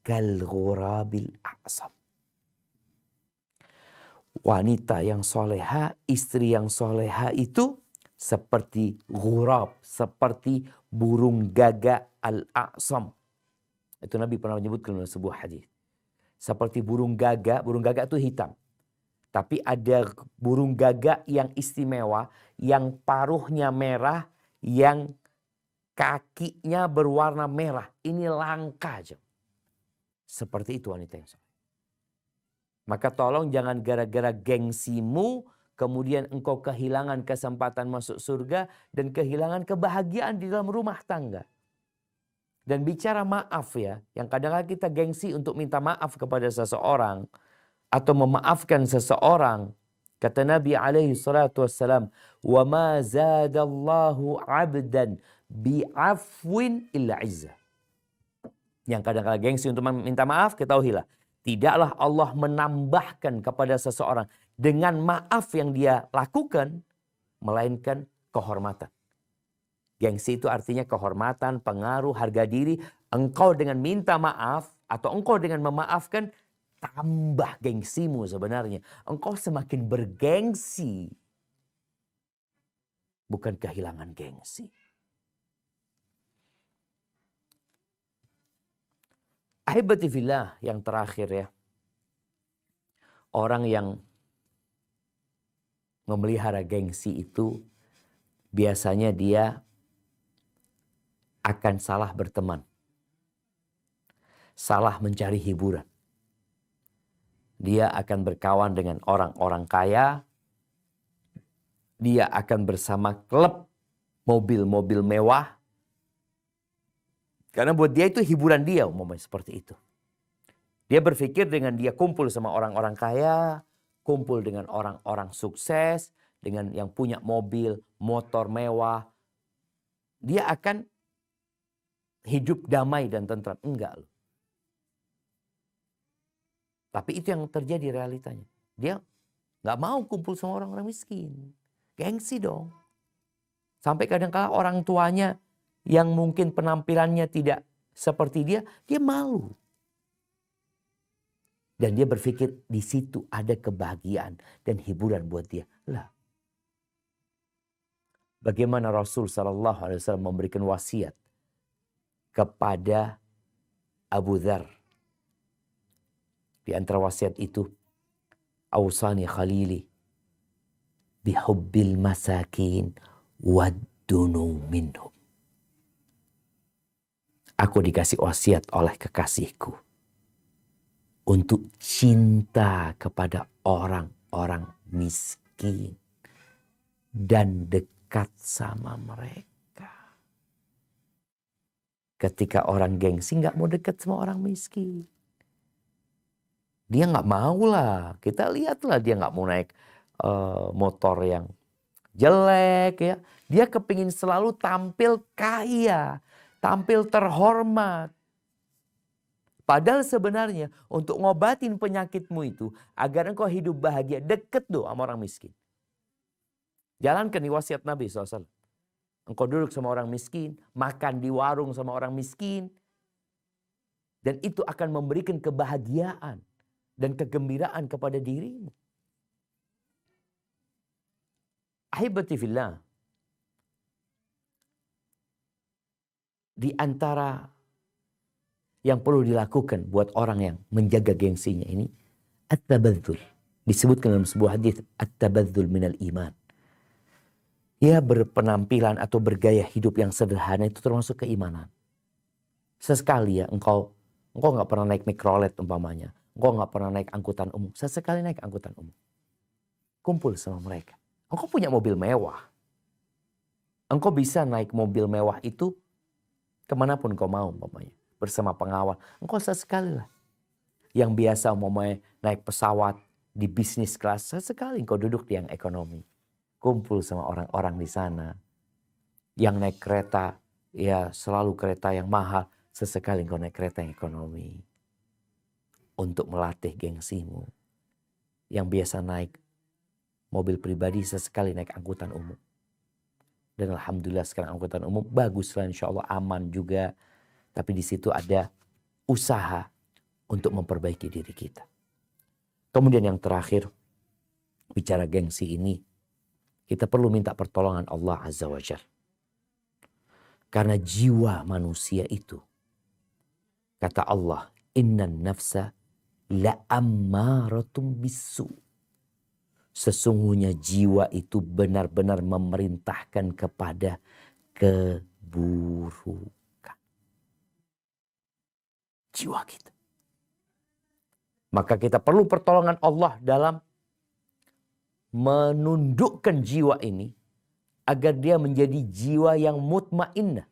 kal ghurabil a'sam. Wanita yang soleha, istri yang soleha itu seperti ghurab, seperti burung gagak al-a'sam. Itu Nabi pernah menyebutkan dalam sebuah hadis. Seperti burung gagak itu hitam. Tapi ada burung gagak yang istimewa, yang paruhnya merah, yang kakinya berwarna merah. Ini langka aja. Seperti itu wanita yang soleh. Maka tolong jangan gara-gara gengsimu, kemudian engkau kehilangan kesempatan masuk surga dan kehilangan kebahagiaan di dalam rumah tangga. Dan bicara maaf ya, yang kadang-kadang kita gengsi untuk minta maaf kepada seseorang atau memaafkan seseorang. Kata Nabi alaihi salatu wassalam, "Wa ma zadallahu 'abdan bi'afwin illa 'izzah." Yang kadang-kadang gengsi untuk meminta maaf, ketahuilah, tidaklah Allah menambahkan kepada seseorang dengan maaf yang dia lakukan, melainkan kehormatan. Gengsi itu artinya kehormatan, pengaruh, harga diri. Engkau dengan minta maaf atau engkau dengan memaafkan, tambah gengsimu sebenarnya. Engkau semakin bergengsi. Bukan kehilangan gengsi. Ahibati fillah, yang terakhir ya. Orang yang memelihara gengsi itu biasanya dia akan salah berteman. Salah mencari hiburan. Dia akan berkawan dengan orang-orang kaya. Dia akan bersama klub mobil-mobil mewah. Karena buat dia itu hiburan dia, umpamanya seperti itu. Dia berpikir dengan dia kumpul sama orang-orang kaya, kumpul dengan orang-orang sukses, dengan yang punya mobil, motor mewah, dia akan hidup damai dan tentram. Enggak loh. Tapi itu yang terjadi realitanya. Dia nggak mau kumpul sama orang-orang miskin. Gengsi dong. Sampai kadang-kala orang tuanya yang mungkin penampilannya tidak seperti dia malu. Dan dia berpikir di situ ada kebahagiaan dan hiburan buat dia. Lah. Bagaimana Rasul SAW memberikan wasiat kepada Abu Dzar. Di antara wasiat itu, Awsani Khalili bihubbil masakin waddunu minhum. Aku dikasih wasiat oleh kekasihku untuk cinta kepada orang-orang miskin dan dekat sama mereka. Ketika orang gengsi nggak mau dekat sama orang miskin. Dia nggak mau lah. Kita lihatlah dia nggak mau naik motor yang jelek ya. Dia kepingin selalu tampil kaya, tampil terhormat. Padahal sebenarnya untuk ngobatin penyakitmu itu agar engkau hidup bahagia, deket doh sama orang miskin. Jalankan di wasiat Nabi SAW. Engkau duduk sama orang miskin, makan di warung sama orang miskin. Dan itu akan memberikan kebahagiaan dan kegembiraan kepada dirimu. Ahibati fillah. Di antara yang perlu dilakukan buat orang yang menjaga gengsinya ini, at-tabadzul. Disebutkan dalam sebuah hadis, at-tabadzul minal iman. Ya, berpenampilan atau bergaya hidup yang sederhana itu termasuk keimanan. Sesekali ya engkau nggak pernah naik mikrolet umpamanya. Engkau nggak pernah naik angkutan umum. Sesekali naik angkutan umum. Kumpul sama mereka. Engkau punya mobil mewah. Engkau bisa naik mobil mewah itu kemanapun kau mau umpamanya. Bersama pengawal. Engkau sesekali lah. Yang biasa umpamanya naik pesawat di bisnis kelas. Sesekali engkau duduk di yang ekonomi. Kumpul sama orang-orang di sana. Yang naik kereta, ya selalu kereta yang mahal. Sesekali engkau naik kereta yang ekonomi. Untuk melatih gengsimu. Yang biasa naik mobil pribadi, sesekali naik angkutan umum. Dan alhamdulillah sekarang angkutan umum bagus lah, insya Allah aman juga. Tapi di situ ada usaha untuk memperbaiki diri kita. Kemudian yang terakhir, bicara gengsi ini, kita perlu minta pertolongan Allah Azza wa Jalla. Karena jiwa manusia itu, kata Allah, innan nafsa la'ammaratum bisu. Sesungguhnya jiwa itu benar-benar memerintahkan kepada keburukan. Jiwa kita. Maka kita perlu pertolongan Allah dalam menundukkan jiwa ini agar dia menjadi jiwa yang mutmainnah.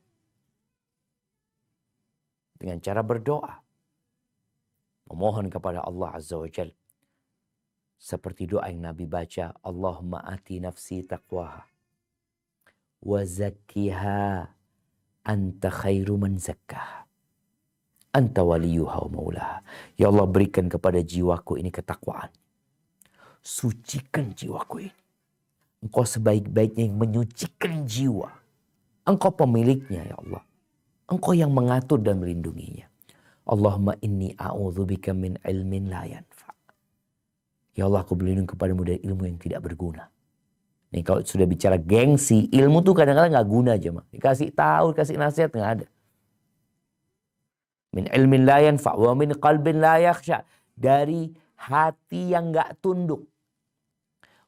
Dengan cara berdoa. Memohon kepada Allah Azza wa Jalla. Seperti doa yang Nabi baca. Allahumma ati nafsi taqwaha. Wa zakkiha. Anta khairu man zakkaha. Anta waliyuha wa maulaha. Ya Allah, berikan kepada jiwaku ini ketakwaan. Sucikan jiwaku ini. Engkau sebaik-baiknya yang menyucikan jiwa. Engkau pemiliknya ya Allah. Engkau yang mengatur dan melindunginya. Allahumma inni a'udzubika min ilmin la yanfa. Ya Allah, aku berlindung kepadamu dari ilmu yang tidak berguna. Nih kalau sudah bicara gengsi, ilmu tuh kadang-kadang gak guna aja. Dikasih tahu, dikasih nasihat, gak ada. Min ilmin la yanfa wa min qalbin la yakhsha. Dari hati yang gak tunduk.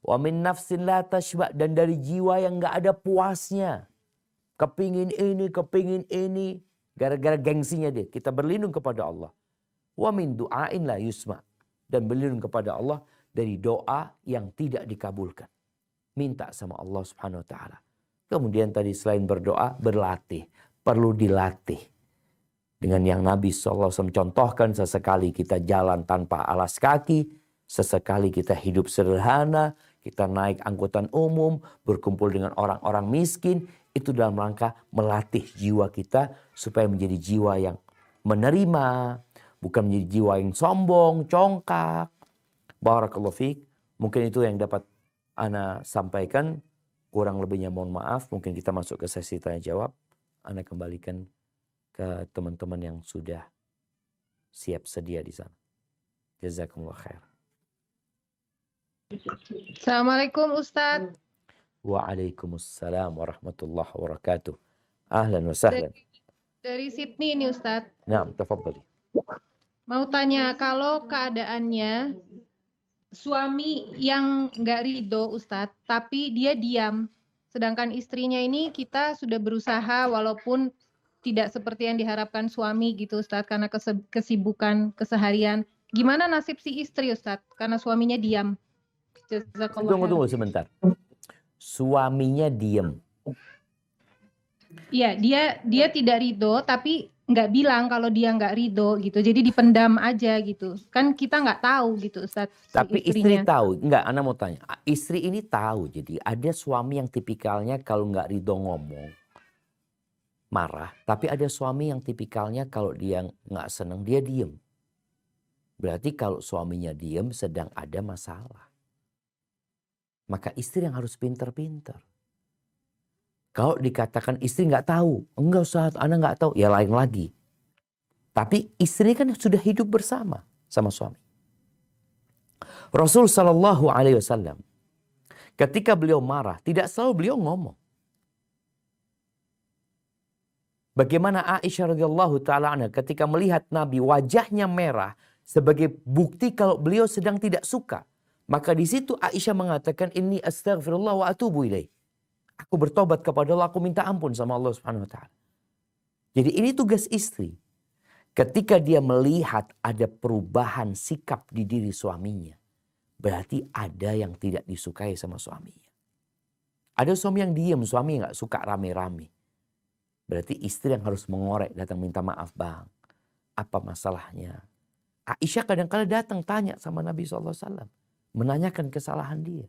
Wa min nafsin la tashba. Dan dari jiwa yang gak ada puasnya. Kepingin ini. Gara-gara gengsinya dia. Kita berlindung kepada Allah. Wa min du'ain la yusma. Dan berlindung kepada Allah dari doa yang tidak dikabulkan. Minta sama Allah Subhanahu wa ta'ala. Kemudian tadi selain berdoa, berlatih. Perlu dilatih. Dengan yang Nabi SAW contohkan, sesekali kita jalan tanpa alas kaki. Sesekali kita hidup sederhana. Kita naik angkutan umum. Berkumpul dengan orang-orang miskin. Itu dalam rangka melatih jiwa kita. Supaya menjadi jiwa yang menerima. Bukan menjadi jiwa yang sombong, congkak. Barakallahu fiik. Mungkin itu yang dapat Ana sampaikan. Kurang lebihnya mohon maaf. Mungkin kita masuk ke sesi tanya jawab. Ana kembalikan ke teman-teman yang sudah siap sedia di sana. Jazakumullah khair. Assalamualaikum Ustadz. Waalaikumsalam warahmatullahi wabarakatuh. Ahlan wa sahlan. Dari Sydney ini Ustadz. Naam, tafadhali. Mau tanya, kalau keadaannya suami yang nggak ridho Ustadz, tapi dia diam. Sedangkan istrinya ini kita sudah berusaha walaupun tidak seperti yang diharapkan suami gitu Ustadz. Karena kesibukan keseharian. Gimana nasib si istri Ustadz? Karena suaminya diam. Tunggu sebentar. Suaminya diam. Iya, dia tidak ridho, tapi nggak bilang kalau dia nggak ridho gitu. Jadi dipendam aja gitu. Kan kita nggak tahu gitu Ustadz. Tapi istri tahu. Enggak, Ana mau tanya. Istri ini tahu. Jadi ada suami yang tipikalnya kalau nggak ridho ngomong. Marah. Tapi ada suami yang tipikalnya kalau dia nggak senang dia diem. Berarti kalau suaminya diem sedang ada masalah. Maka istri yang harus pinter-pinter. Kalau dikatakan istri nggak tahu, enggak Ustaz, Ana nggak tahu, ya lain lagi. Tapi istri kan sudah hidup bersama sama suami. Rasul Shallallahu Alaihi Wasallam, ketika beliau marah, tidak selalu beliau ngomong. Bagaimana Aisyah radhiyallahu taala anha ketika melihat Nabi wajahnya merah sebagai bukti kalau beliau sedang tidak suka. Maka di situ Aisyah mengatakan, inni astaghfirullah wa atubu ilaih. Aku bertobat kepada Allah, aku minta ampun sama Allah Subhanahu wa taala. Jadi ini tugas istri. Ketika dia melihat ada perubahan sikap di diri suaminya, berarti ada yang tidak disukai sama suaminya. Ada suami yang diam, suami nggak suka rame-rame. Berarti istri yang harus mengorek, datang minta maaf bang. Apa masalahnya? Aisyah kadang-kadang datang tanya sama Nabi SAW. Menanyakan kesalahan dia.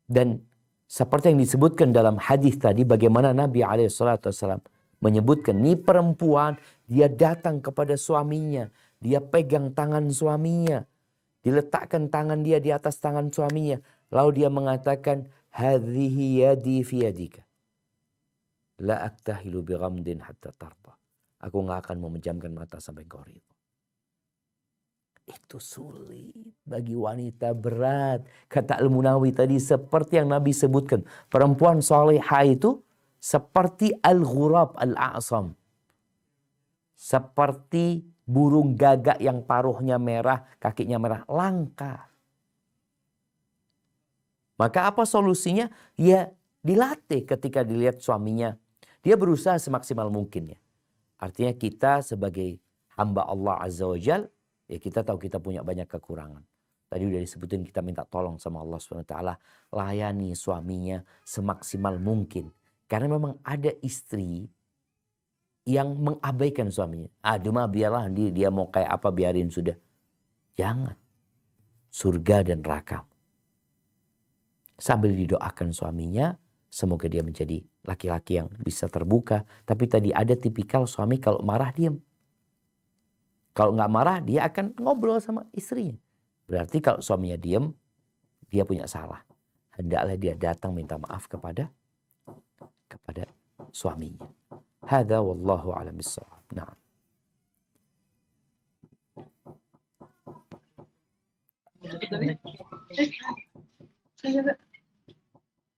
Dan seperti yang disebutkan dalam hadis tadi, bagaimana Nabi SAW menyebutkan, ini perempuan, dia datang kepada suaminya, dia pegang tangan suaminya, diletakkan tangan dia di atas tangan suaminya, lalu dia mengatakan, hadhihi yadi fi yadika, la aktahilu bi ghamdin hatta tarda. Aku nggak akan memejamkan mata sampai kau ridho. Itu sulit bagi wanita, berat. Kata Al-Munawi tadi seperti yang Nabi sebutkan. Perempuan salihah itu seperti al-ghurab al-a'sam. Seperti burung gagak yang paruhnya merah, kakinya merah. Langka. Maka apa solusinya? Ya dilatih ketika dilihat suaminya. Dia berusaha semaksimal mungkin ya. Artinya kita sebagai hamba Allah Azza wa Jal, ya kita tahu kita punya banyak kekurangan. Tadi udah disebutin kita minta tolong sama Allah SWT. Layani suaminya semaksimal mungkin. Karena memang ada istri yang mengabaikan suaminya. Aduh mah biarlah dia mau kayak apa biarin sudah. Jangan. Surga dan neraka. Sambil didoakan suaminya, semoga dia menjadi laki-laki yang bisa terbuka. Tapi tadi ada tipikal suami kalau marah diam. Kalau nggak marah dia akan ngobrol sama istrinya. Berarti kalau suaminya diam, dia punya salah. Hendaklah dia datang minta maaf kepada suaminya. Hadza wallahu a'lam bissawab. Nah.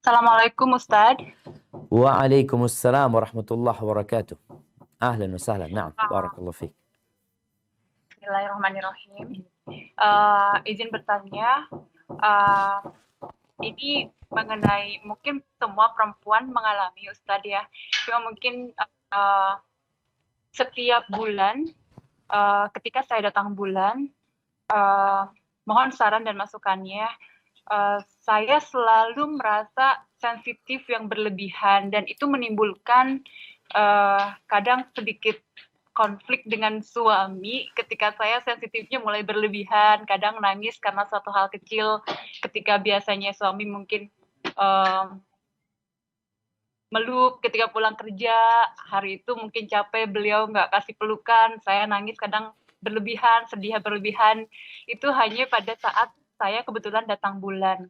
Assalamualaikum Ustadz. Waalaikumsalam warahmatullahi wabarakatuh. Ahlan wa sahlan. Na'am. Barakallahu fiik. Bismillahirrahmanirrahim. Izin bertanya, ini mengenai mungkin semua perempuan mengalami Ustadz ya. Cuma mungkin setiap bulan ketika saya datang bulan, mohon saran dan masukannya. Saya selalu merasa sensitif yang berlebihan dan itu menimbulkan kadang sedikit konflik dengan suami ketika saya sensitifnya mulai berlebihan, kadang nangis karena suatu hal kecil ketika biasanya suami mungkin meluk ketika pulang kerja, hari itu mungkin capek, beliau nggak kasih pelukan, saya nangis kadang berlebihan, sedih berlebihan, itu hanya pada saat saya kebetulan datang bulan.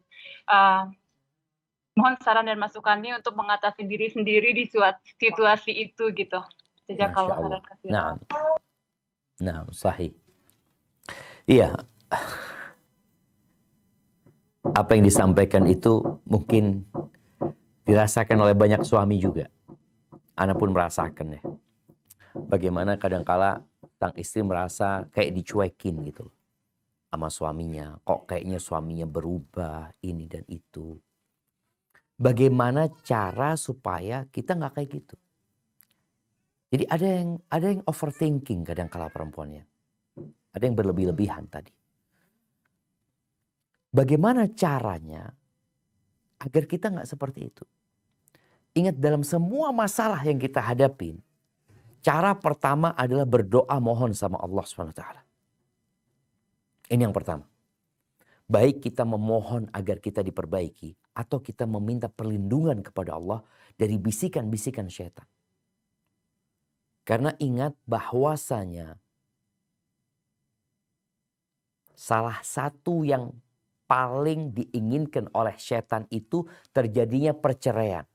Mohon saran dan masukannya untuk mengatasi diri sendiri di situasi itu gitu. Jazakallah khairan katsiran. Nah, sahih. Iya. Apa yang disampaikan itu mungkin dirasakan oleh banyak suami juga. Ana pun merasakan ya. Bagaimana kadangkala sang istri merasa kayak dicuekin gitu sama suaminya. Kok kayaknya suaminya berubah ini dan itu. Bagaimana cara supaya kita nggak kayak gitu? Jadi ada yang overthinking kadang-kala perempuannya. Ada yang berlebih-lebihan tadi. Bagaimana caranya agar kita nggak seperti itu? Ingat dalam semua masalah yang kita hadapin, cara pertama adalah berdoa mohon sama Allah SWT. Ini yang pertama. Baik kita memohon agar kita diperbaiki atau kita meminta perlindungan kepada Allah dari bisikan-bisikan syaitan. Karena ingat bahwasanya salah satu yang paling diinginkan oleh syaitan itu terjadinya perceraian.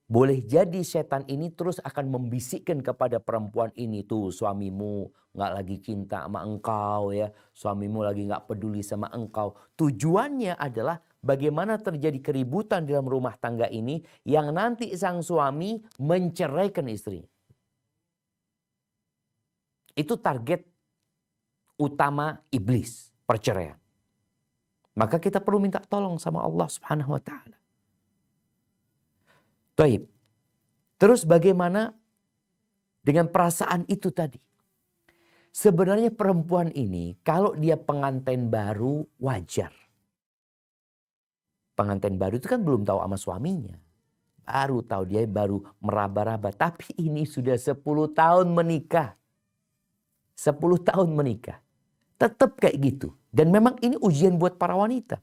Boleh jadi setan ini terus akan membisikkan kepada perempuan ini, tuh suamimu nggak lagi cinta sama engkau ya, suamimu lagi nggak peduli sama engkau. Tujuannya adalah bagaimana terjadi keributan dalam rumah tangga ini yang nanti sang suami menceraikan istrinya. Itu target utama iblis, perceraian. Maka kita perlu minta tolong sama Allah Subhanahu wa taala. Baik. Terus bagaimana dengan perasaan itu tadi? Sebenarnya perempuan ini kalau dia pengantin baru wajar. Pengantin baru itu kan belum tahu sama suaminya. Baru tahu, dia baru meraba-raba. Tapi ini sudah 10 tahun menikah. 10 tahun menikah. Tetap kayak gitu. Dan memang ini ujian buat para wanita.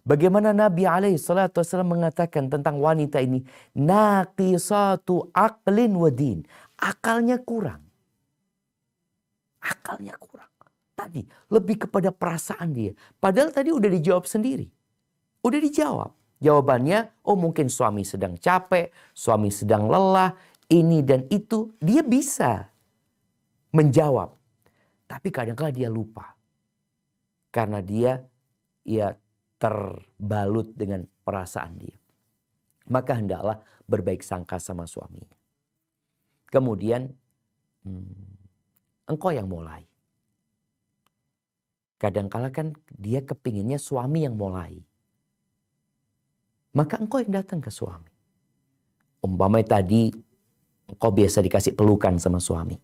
Bagaimana Nabi SAW mengatakan tentang wanita ini. Naqisatu aqlin wa din. Akalnya kurang. Akalnya kurang. Tadi lebih kepada perasaan dia. Padahal tadi udah dijawab sendiri. Udah dijawab. Jawabannya, oh mungkin suami sedang capek, suami sedang lelah, ini dan itu. Dia bisa menjawab. Tapi kadang-kadang dia lupa. Karena dia terbalut dengan perasaan dia. Maka hendaklah berbaik sangka sama suaminya. Kemudian engkau yang mulai. Kadangkala kan dia kepinginnya suami yang mulai. Maka engkau yang datang ke suami. Umpamanya tadi engkau biasa dikasih pelukan sama suami.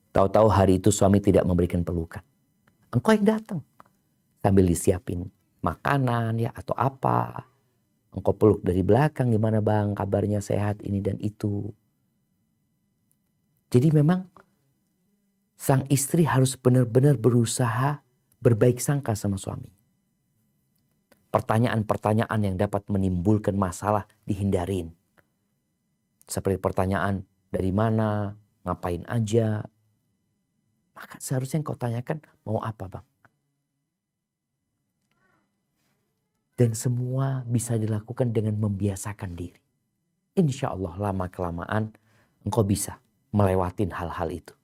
Tahu-tahu hari itu suami tidak memberikan pelukan. Engkau yang datang. Sambil disiapin makanan ya atau apa. Engkau peluk dari belakang, gimana bang kabarnya, sehat ini dan itu. Jadi memang sang istri harus benar-benar berusaha berbaik sangka sama suami. Pertanyaan-pertanyaan yang dapat menimbulkan masalah dihindarin. Seperti pertanyaan dari mana, ngapain aja. Maka seharusnya kau tanyakan mau apa bang. Dan semua bisa dilakukan dengan membiasakan diri. Insya Allah lama-kelamaan engkau bisa melewatin hal-hal itu.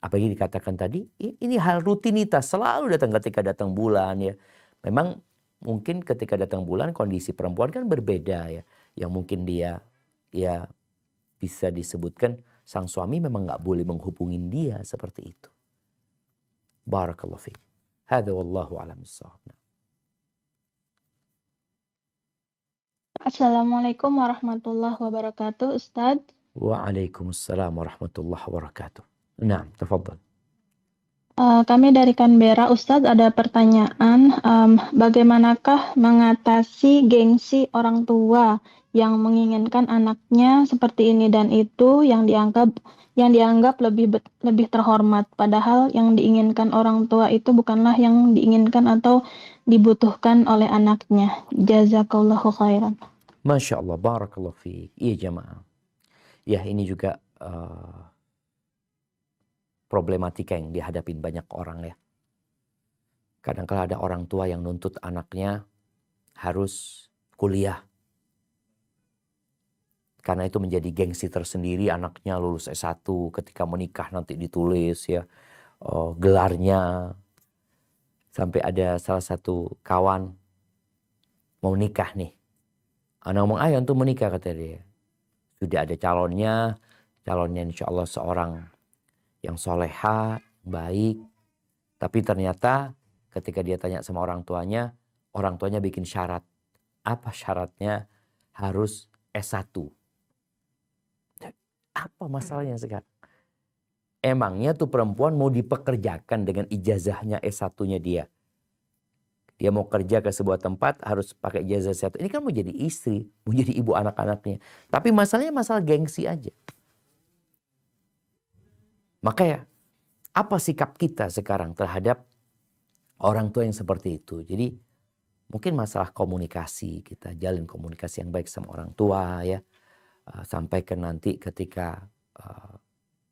Apalagi dikatakan tadi, ini hal rutinitas selalu datang ketika datang bulan ya. Memang mungkin ketika datang bulan kondisi perempuan kan berbeda ya. Yang mungkin dia ya bisa disebutkan sang suami memang nggak boleh menghubungin dia seperti itu. Barakallahu fiik. Hadza wallahu a'lam bissawab. Assalamualaikum warahmatullahi wabarakatuh, Ustadz. Waalaikumsalam warahmatullahi wabarakatuh. Nah, tafadhal. Kami dari Canberra, Ustadz, ada pertanyaan, bagaimanakah mengatasi gengsi orang tua yang menginginkan anaknya seperti ini dan itu yang dianggap lebih terhormat, padahal yang diinginkan orang tua itu bukanlah yang diinginkan atau dibutuhkan oleh anaknya. Jazakallahu khairan. Masya Allah, barakallahu fiik. Iya jamaah. Ya ini juga problematika yang dihadapin banyak orang ya. Kadang-kala ada orang tua yang nuntut anaknya harus kuliah. Karena itu menjadi gengsi tersendiri, anaknya lulus S1, ketika menikah nanti ditulis ya gelarnya. Sampai ada salah satu kawan mau nikah nih. Anak ngomong, ayo untuk menikah kata dia. Sudah ada calonnya insya Allah seorang yang soleha, baik. Tapi ternyata ketika dia tanya sama orang tuanya bikin syarat. Apa syaratnya? Harus S1. Apa masalahnya sekarang? Emangnya tuh perempuan mau dipekerjakan dengan ijazahnya S1-nya dia. Dia mau kerja ke sebuah tempat harus pakai ijazah S1. Ini kan mau jadi istri, mau jadi ibu anak-anaknya. Tapi masalahnya masalah gengsi aja. Maka ya, apa sikap kita sekarang terhadap orang tua yang seperti itu? Jadi mungkin masalah komunikasi, kita jalin komunikasi yang baik sama orang tua ya. Sampai ke nanti ketika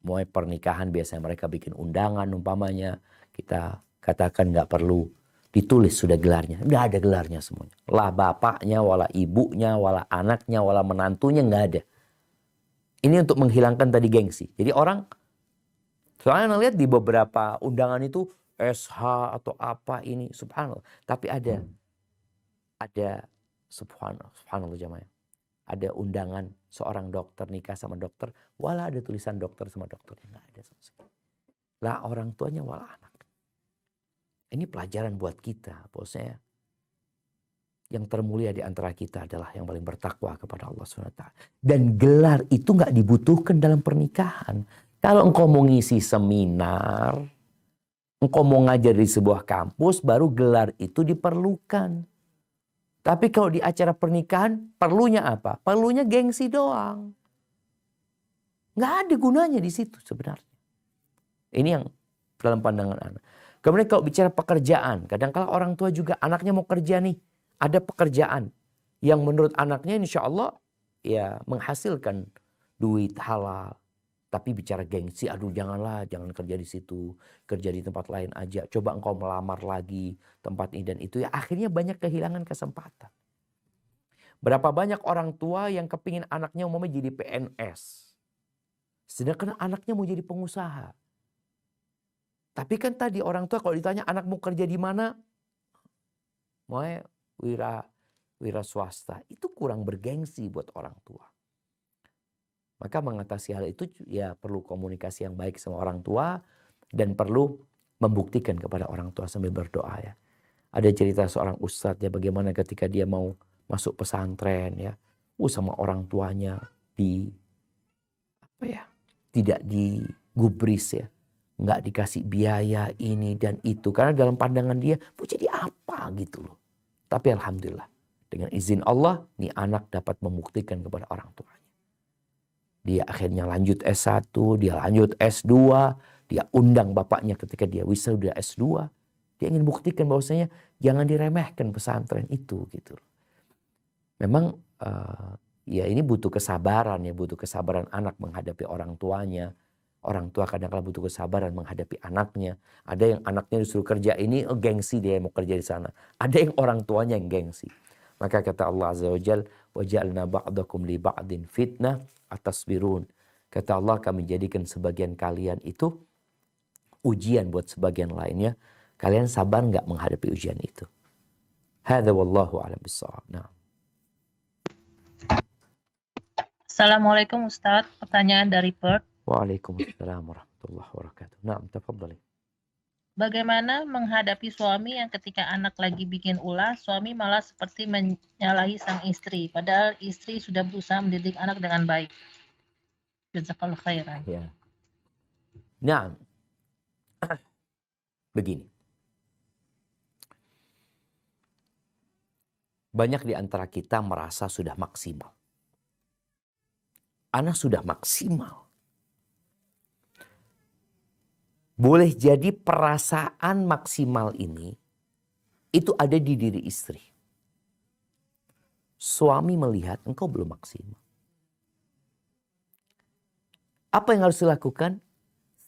mulai pernikahan biasanya mereka bikin undangan umpamanya. Kita katakan nggak perlu ditulis sudah gelarnya. Nggak ada gelarnya semuanya. Lah bapaknya, wala ibunya, wala anaknya, wala menantunya nggak ada. Ini untuk menghilangkan tadi gengsi. Jadi orang, soalnya lihat di beberapa undangan itu SH atau apa ini, subhanallah. Tapi ada subhanallah jamaah. Ada undangan seorang dokter nikah sama dokter, wala ada tulisan dokter sama dokternya, nggak ada sama sekali. Lah orang tuanya wala anak. Ini pelajaran buat kita, bosnya. Yang termulia di antara kita adalah yang paling bertakwa kepada Allah SWT. Dan gelar itu nggak dibutuhkan dalam pernikahan. Kalau engkau mau ngisi seminar, engkau mau ngajar di sebuah kampus, baru gelar itu diperlukan. Tapi kalau di acara pernikahan, perlunya apa? Perlunya gengsi doang. Nggak ada gunanya di situ sebenarnya. Ini yang dalam pandangan anak. Kemudian kalau bicara pekerjaan, kadang-kala orang tua juga anaknya mau kerja nih. Ada pekerjaan yang menurut anaknya insya Allah ya menghasilkan duit halal. Tapi bicara gengsi, aduh jangan kerja di situ. Kerja di tempat lain aja. Coba engkau melamar lagi tempat ini dan itu. Ya akhirnya banyak kehilangan kesempatan. Berapa banyak orang tua yang kepingin anaknya umpamanya jadi PNS. Sedangkan anaknya mau jadi pengusaha. Tapi kan tadi orang tua kalau ditanya anak mau kerja di mana? Mau wira swasta. Itu kurang bergengsi buat orang tua. Maka mengatasi hal itu ya perlu komunikasi yang baik sama orang tua dan perlu membuktikan kepada orang tua sambil berdoa ya. Ada cerita seorang ustadz ya, bagaimana ketika dia mau masuk pesantren ya, sama orang tuanya tidak digubris ya, nggak dikasih biaya ini dan itu, karena dalam pandangan dia mau jadi apa gitu loh. Tapi alhamdulillah dengan izin Allah, nih anak dapat membuktikan kepada orang tuanya. Dia akhirnya lanjut S1, dia lanjut S2, dia undang bapaknya ketika dia wisuda S2. Dia ingin buktikan bahwasanya jangan diremehkan pesantren itu gitu. Memang ya ini butuh kesabaran ya, butuh kesabaran anak menghadapi orang tuanya. Orang tua kadang-kadang butuh kesabaran menghadapi anaknya. Ada yang anaknya disuruh kerja ini, gengsi dia mau kerja di sana. Ada yang orang tuanya yang gengsi. Maka kata Allah Azza wa Jal, وَجَعَلْنَا بَعْضَكُمْ لِبَعْضٍ فِتْنَةً أَتَصْبِرُونَ. Kata Allah, kami jadikan sebagian kalian itu ujian buat sebagian lainnya. Kalian sabar nggak menghadapi ujian itu? Hadza wallahu a'lam bissawab. Nah. Assalamualaikum Ustadz, pertanyaan dari Perth. Waalaikumsalam warahmatullahi wabarakatuh. Nah, tafadhali. Bagaimana menghadapi suami yang ketika anak lagi bikin ulah, suami malah seperti menyalahi sang istri, padahal istri sudah berusaha mendidik anak dengan baik. Jazakallahu khairan. Ya. Nah, begini. Banyak di antara kita merasa sudah maksimal. Anak sudah maksimal. Boleh jadi perasaan maksimal ini itu ada di diri istri. Suami melihat engkau belum maksimal. Apa yang harus dilakukan?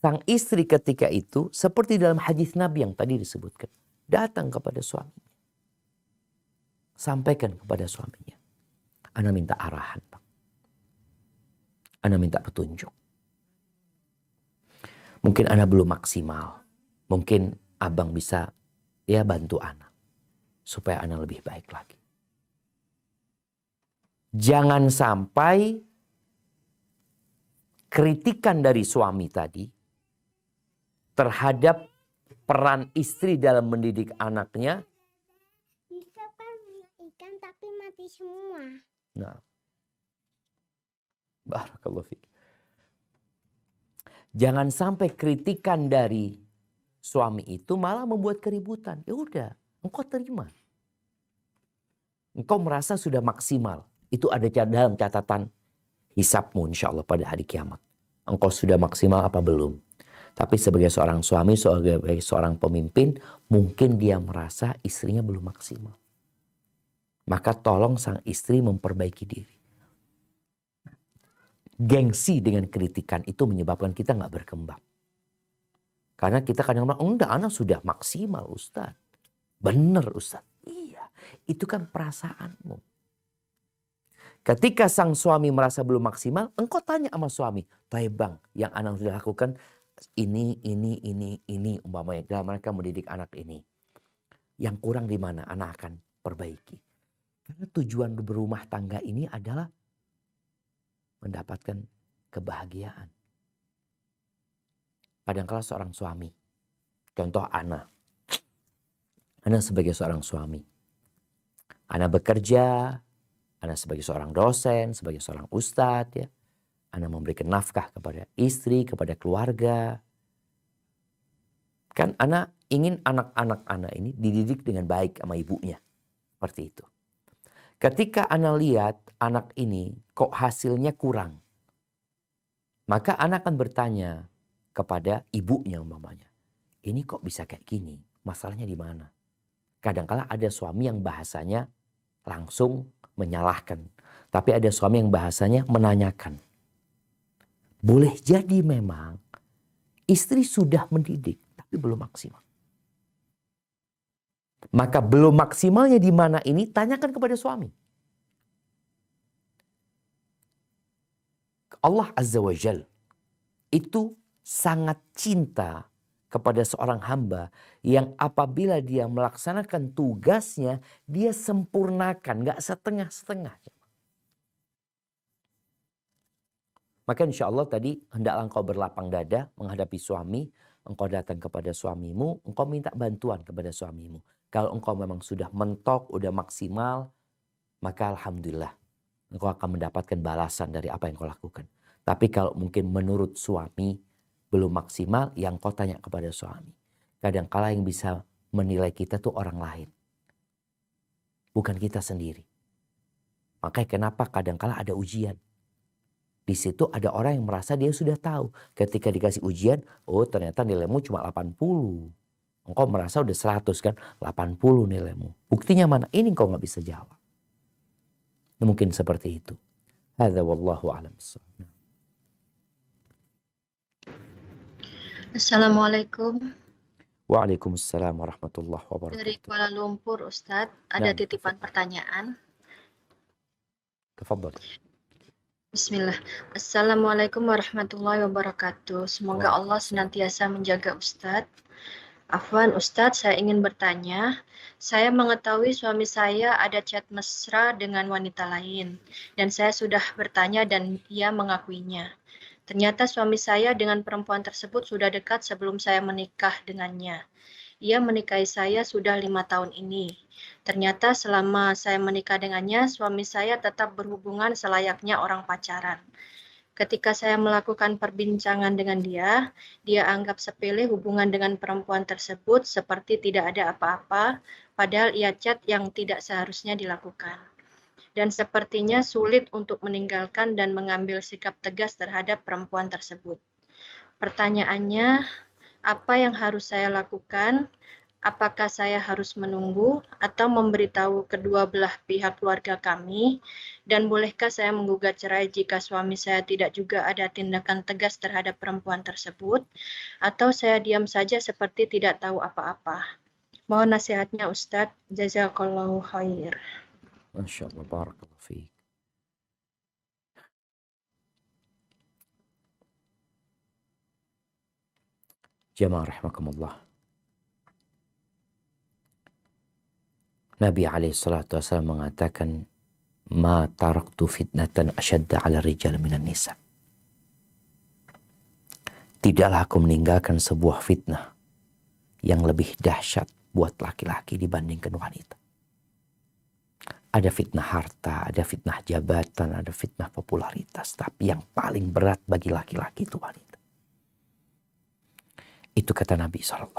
Sang istri ketika itu seperti dalam hadis Nabi yang tadi disebutkan. Datang kepada suaminya. Sampaikan kepada suaminya. Ana minta arahan, Pak. Ana minta petunjuk. Mungkin Ana belum maksimal. Mungkin abang bisa ya bantu Ana. Supaya Ana lebih baik lagi. Jangan sampai kritikan dari suami tadi terhadap peran istri dalam mendidik anaknya. Bisa kan ikan tapi mati semua. Nah. Barakallahu fiik. Jangan sampai kritikan dari suami itu malah membuat keributan. Ya udah, engkau terima. Engkau merasa sudah maksimal. Itu ada dalam catatan hisabmu insya Allah pada hari kiamat. Engkau sudah maksimal apa belum? Tapi sebagai seorang suami, sebagai seorang pemimpin, mungkin dia merasa istrinya belum maksimal. Maka tolong sang istri memperbaiki diri. Gengsi dengan kritikan itu menyebabkan kita nggak berkembang. Karena kita kadang-kadang, enggak, anak sudah maksimal Ustaz. Bener Ustaz. Iya, itu kan perasaanmu. Ketika sang suami merasa belum maksimal, engkau tanya sama suami, "Baik bang, yang anak sudah lakukan ini, umpamanya dalam mereka mendidik anak ini. Yang kurang di mana? Anak akan perbaiki." Karena tujuan berumah tangga ini adalah mendapatkan kebahagiaan. Kadang-kala seorang suami, contoh Ana sebagai seorang suami, Ana bekerja, Ana sebagai seorang dosen, sebagai seorang ustadz, ya, Ana memberikan nafkah kepada istri, kepada keluarga. Kan Ana ingin anak-anak Ana ini dididik dengan baik sama ibunya, seperti itu. Ketika Ana lihat anak ini kok hasilnya kurang, maka Ana akan bertanya kepada ibunya umpamanya, ini kok bisa kayak gini, masalahnya di mana? Kadang-kala ada suami yang bahasanya langsung menyalahkan, tapi ada suami yang bahasanya menanyakan. Boleh jadi memang istri sudah mendidik, tapi belum maksimal. Maka belum maksimalnya di mana ini, tanyakan kepada suami. Allah Azza wa Jal itu sangat cinta kepada seorang hamba yang apabila dia melaksanakan tugasnya, dia sempurnakan, gak setengah-setengah. Maka insya Allah tadi hendaklah engkau berlapang dada menghadapi suami, engkau datang kepada suamimu, engkau minta bantuan kepada suamimu. Kalau engkau memang sudah mentok, udah maksimal, maka alhamdulillah engkau akan mendapatkan balasan dari apa yang kau lakukan. Tapi kalau mungkin menurut suami belum maksimal, yang kau tanya kepada suami. Kadang-kala yang bisa menilai kita tuh orang lain. Bukan kita sendiri. Makanya kenapa kadang-kala ada ujian. Di situ ada orang yang merasa dia sudah tahu. Ketika dikasih ujian, oh ternyata nilaimu cuma 80. Engkau merasa udah 100 kan, 80 nilaimu. Buktinya mana? Ini engkau nggak bisa jawab. Mungkin seperti itu. Hadza wallahu a'lam. Assalamualaikum. Waalaikumsalam warahmatullahi wabarakatuh. Dari Kuala Lumpur, Ustadz, ada Nah, titipan pertanyaan. Tafadhal. Bismillah. Assalamualaikum warahmatullahi wabarakatuh. Semoga Allah senantiasa menjaga Ustadz. Afwan Ustadz, saya ingin bertanya. Saya mengetahui suami saya ada chat mesra dengan wanita lain. Dan saya sudah bertanya dan ia mengakuinya. Ternyata suami saya dengan perempuan tersebut sudah dekat sebelum saya menikah dengannya. Ia menikahi saya sudah 5 tahun ini. Ternyata selama saya menikah dengannya, suami saya tetap berhubungan selayaknya orang pacaran. Ketika saya melakukan perbincangan dengan dia anggap sepele hubungan dengan perempuan tersebut seperti tidak ada apa-apa, padahal ia chat yang tidak seharusnya dilakukan. Dan sepertinya sulit untuk meninggalkan dan mengambil sikap tegas terhadap perempuan tersebut. Pertanyaannya, apa yang harus saya lakukan? Apakah saya harus menunggu atau memberitahu kedua belah pihak keluarga kami? Dan bolehkah saya menggugat cerai jika suami saya tidak juga ada tindakan tegas terhadap perempuan tersebut? Atau saya diam saja seperti tidak tahu apa-apa? Mohon nasihatnya Ustadz. Jazakallahu khair. Masya Allah, barakallahu fiik. Jamaah rahimakumullah. Nabi SAW mengatakan, ma taraktu fitnatan asyadda ala rijal minan nisa. Tidaklah aku meninggalkan sebuah fitnah yang lebih dahsyat buat laki-laki dibandingkan wanita. Ada fitnah harta, ada fitnah jabatan, ada fitnah popularitas. Tapi yang paling berat bagi laki-laki itu wanita. Itu kata Nabi SAW.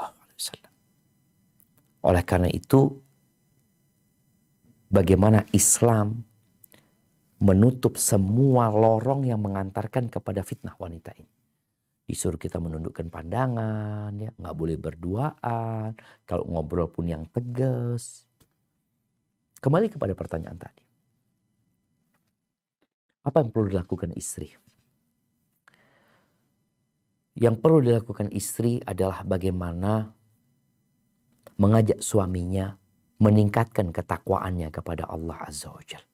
Oleh karena itu, bagaimana Islam menutup semua lorong yang mengantarkan kepada fitnah wanita ini. Disuruh kita menundukkan pandangan, ya, nggak boleh berduaan, kalau ngobrol pun yang tegas. Kembali kepada pertanyaan tadi. Apa yang perlu dilakukan istri? Yang perlu dilakukan istri adalah bagaimana mengajak suaminya meningkatkan ketakwaannya kepada Allah Azza wa Jalla.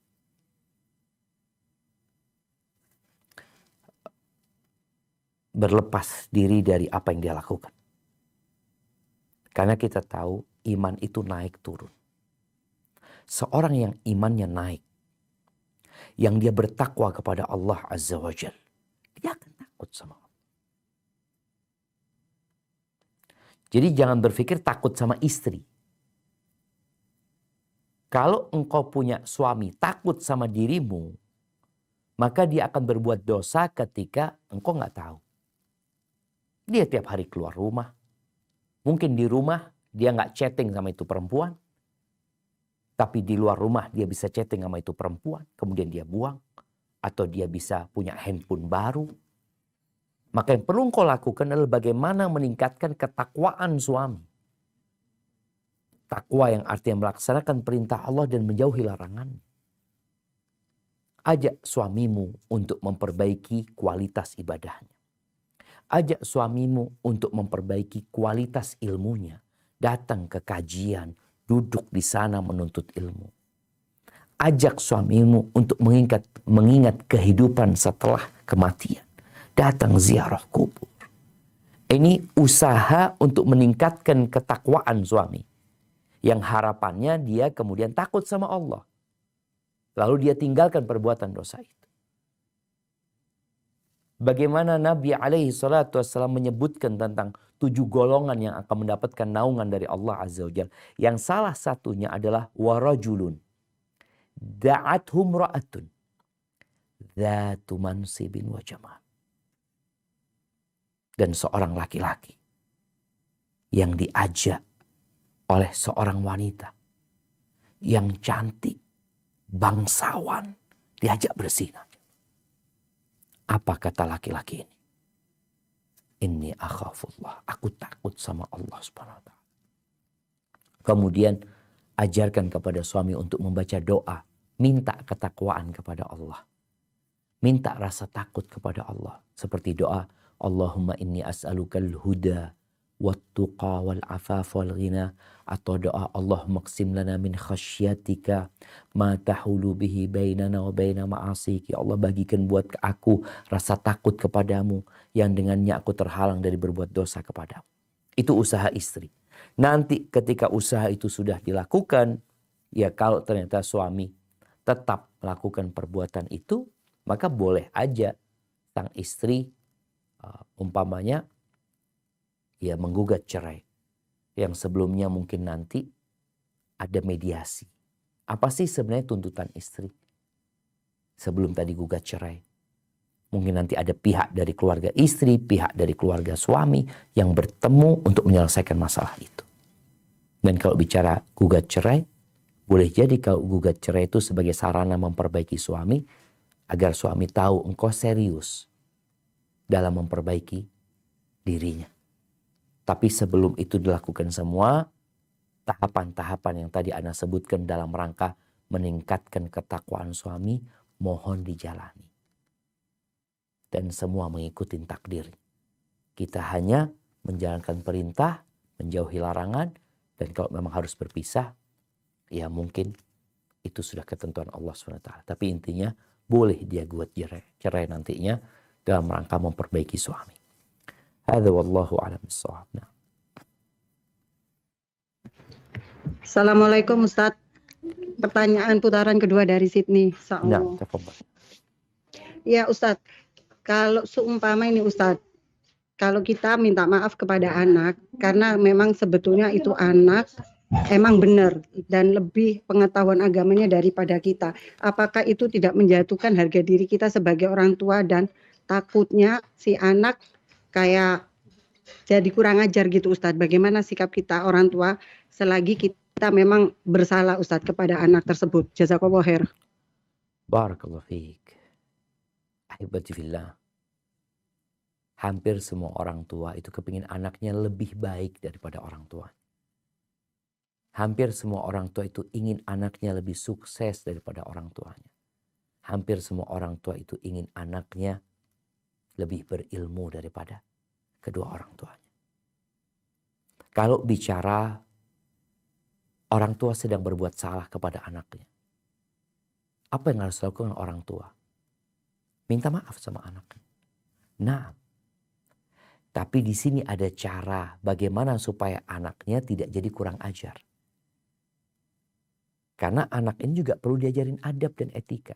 Berlepas diri dari apa yang dia lakukan. Karena kita tahu iman itu naik turun. Seorang yang imannya naik, yang dia bertakwa kepada Allah Azza wa Jalla, dia akan takut sama Allah. Jadi jangan berpikir takut sama istri. Kalau engkau punya suami takut sama dirimu, maka dia akan berbuat dosa ketika engkau nggak tahu. Dia tiap hari keluar rumah. Mungkin di rumah dia nggak chatting sama itu perempuan. Tapi di luar rumah dia bisa chatting sama itu perempuan. Kemudian dia buang. Atau dia bisa punya handphone baru. Maka yang perlu engkau lakukan adalah bagaimana meningkatkan ketakwaan suami. Takwa yang artinya melaksanakan perintah Allah dan menjauhi larangan. Ajak suamimu untuk memperbaiki kualitas ibadahnya. Ajak suamimu untuk memperbaiki kualitas ilmunya. Datang ke kajian, duduk di sana menuntut ilmu. Ajak suamimu untuk mengingat kehidupan setelah kematian. Datang ziarah kubur. Ini usaha untuk meningkatkan ketakwaan suami. Yang harapannya dia kemudian takut sama Allah. Lalu dia tinggalkan perbuatan dosa itu. Bagaimana Nabi alaihi salatu wassalam menyebutkan tentang 7 golongan yang akan mendapatkan naungan dari Allah Azza wa Jalla. Yang salah satunya adalah warajulun da'athum ra'atun dzatu mansibin wa jamal. Dan seorang laki-laki yang diajak oleh seorang wanita yang cantik, bangsawan, diajak berzina. Apa kata laki-laki ini? Inni akhafullah. Aku takut sama Allah Subhanahu wa ta'ala. Kemudian ajarkan kepada suami untuk membaca doa. Minta ketakwaan kepada Allah. Minta rasa takut kepada Allah. Seperti doa, Allahumma inni as'alukal huda wattuqa wal afaf wal ghina, atau doa Allahumma qsim lana min khasyatika ma tahulu bihi bainana wa baina ma'asik. Ya Allah, bagikan buat aku rasa takut kepadamu yang dengannya aku terhalang dari berbuat dosa kepadamu. Itu usaha istri. Nanti ketika usaha itu sudah dilakukan, ya kalau ternyata suami tetap melakukan perbuatan itu, maka boleh aja sang istri umpamanya ya menggugat cerai. Yang sebelumnya mungkin nanti ada mediasi. Apa sih sebenarnya tuntutan istri sebelum tadi gugat cerai? Mungkin nanti ada pihak dari keluarga istri, pihak dari keluarga suami yang bertemu untuk menyelesaikan masalah itu. Dan kalau bicara gugat cerai, boleh jadi kalau gugat cerai itu sebagai sarana memperbaiki suami, agar suami tahu engkau serius dalam memperbaiki dirinya. Tapi sebelum itu dilakukan semua, tahapan-tahapan yang tadi Ana sebutkan dalam rangka meningkatkan ketakwaan suami, mohon dijalani. Dan semua mengikuti takdir. Kita hanya menjalankan perintah, menjauhi larangan, dan kalau memang harus berpisah, ya mungkin itu sudah ketentuan Allah SWT. Tapi intinya boleh dia buat cerai nantinya dalam rangka memperbaiki suami. Hadza wallahu a'lam bissawab. Assalamualaikum Ustadz. Pertanyaan putaran kedua dari Sydney. Nah, tafadhal. Ya Ustadz, kalau seumpama ini Ustadz, kalau kita minta maaf kepada anak, karena memang sebetulnya itu anak emang benar dan lebih pengetahuan agamanya daripada kita. Apakah itu tidak menjatuhkan harga diri kita sebagai orang tua dan takutnya si anak kayak jadi kurang ajar gitu Ustadz. Bagaimana sikap kita orang tua selagi kita memang bersalah Ustadz kepada anak tersebut. Jazakallahu khair. Barakallahu fiik. Ahibati fillah. Hampir semua orang tua itu kepingin anaknya lebih baik daripada orang tua. Hampir semua orang tua itu ingin anaknya lebih sukses daripada orang tuanya. Hampir semua orang tua itu ingin anaknya lebih berilmu daripada kedua orang tuanya. Kalau bicara orang tua sedang berbuat salah kepada anaknya, apa yang harus dilakukan orang tua? Minta maaf sama anaknya. Nah, tapi di sini ada cara bagaimana supaya anaknya tidak jadi kurang ajar. Karena anak ini juga perlu diajarin adab dan etika.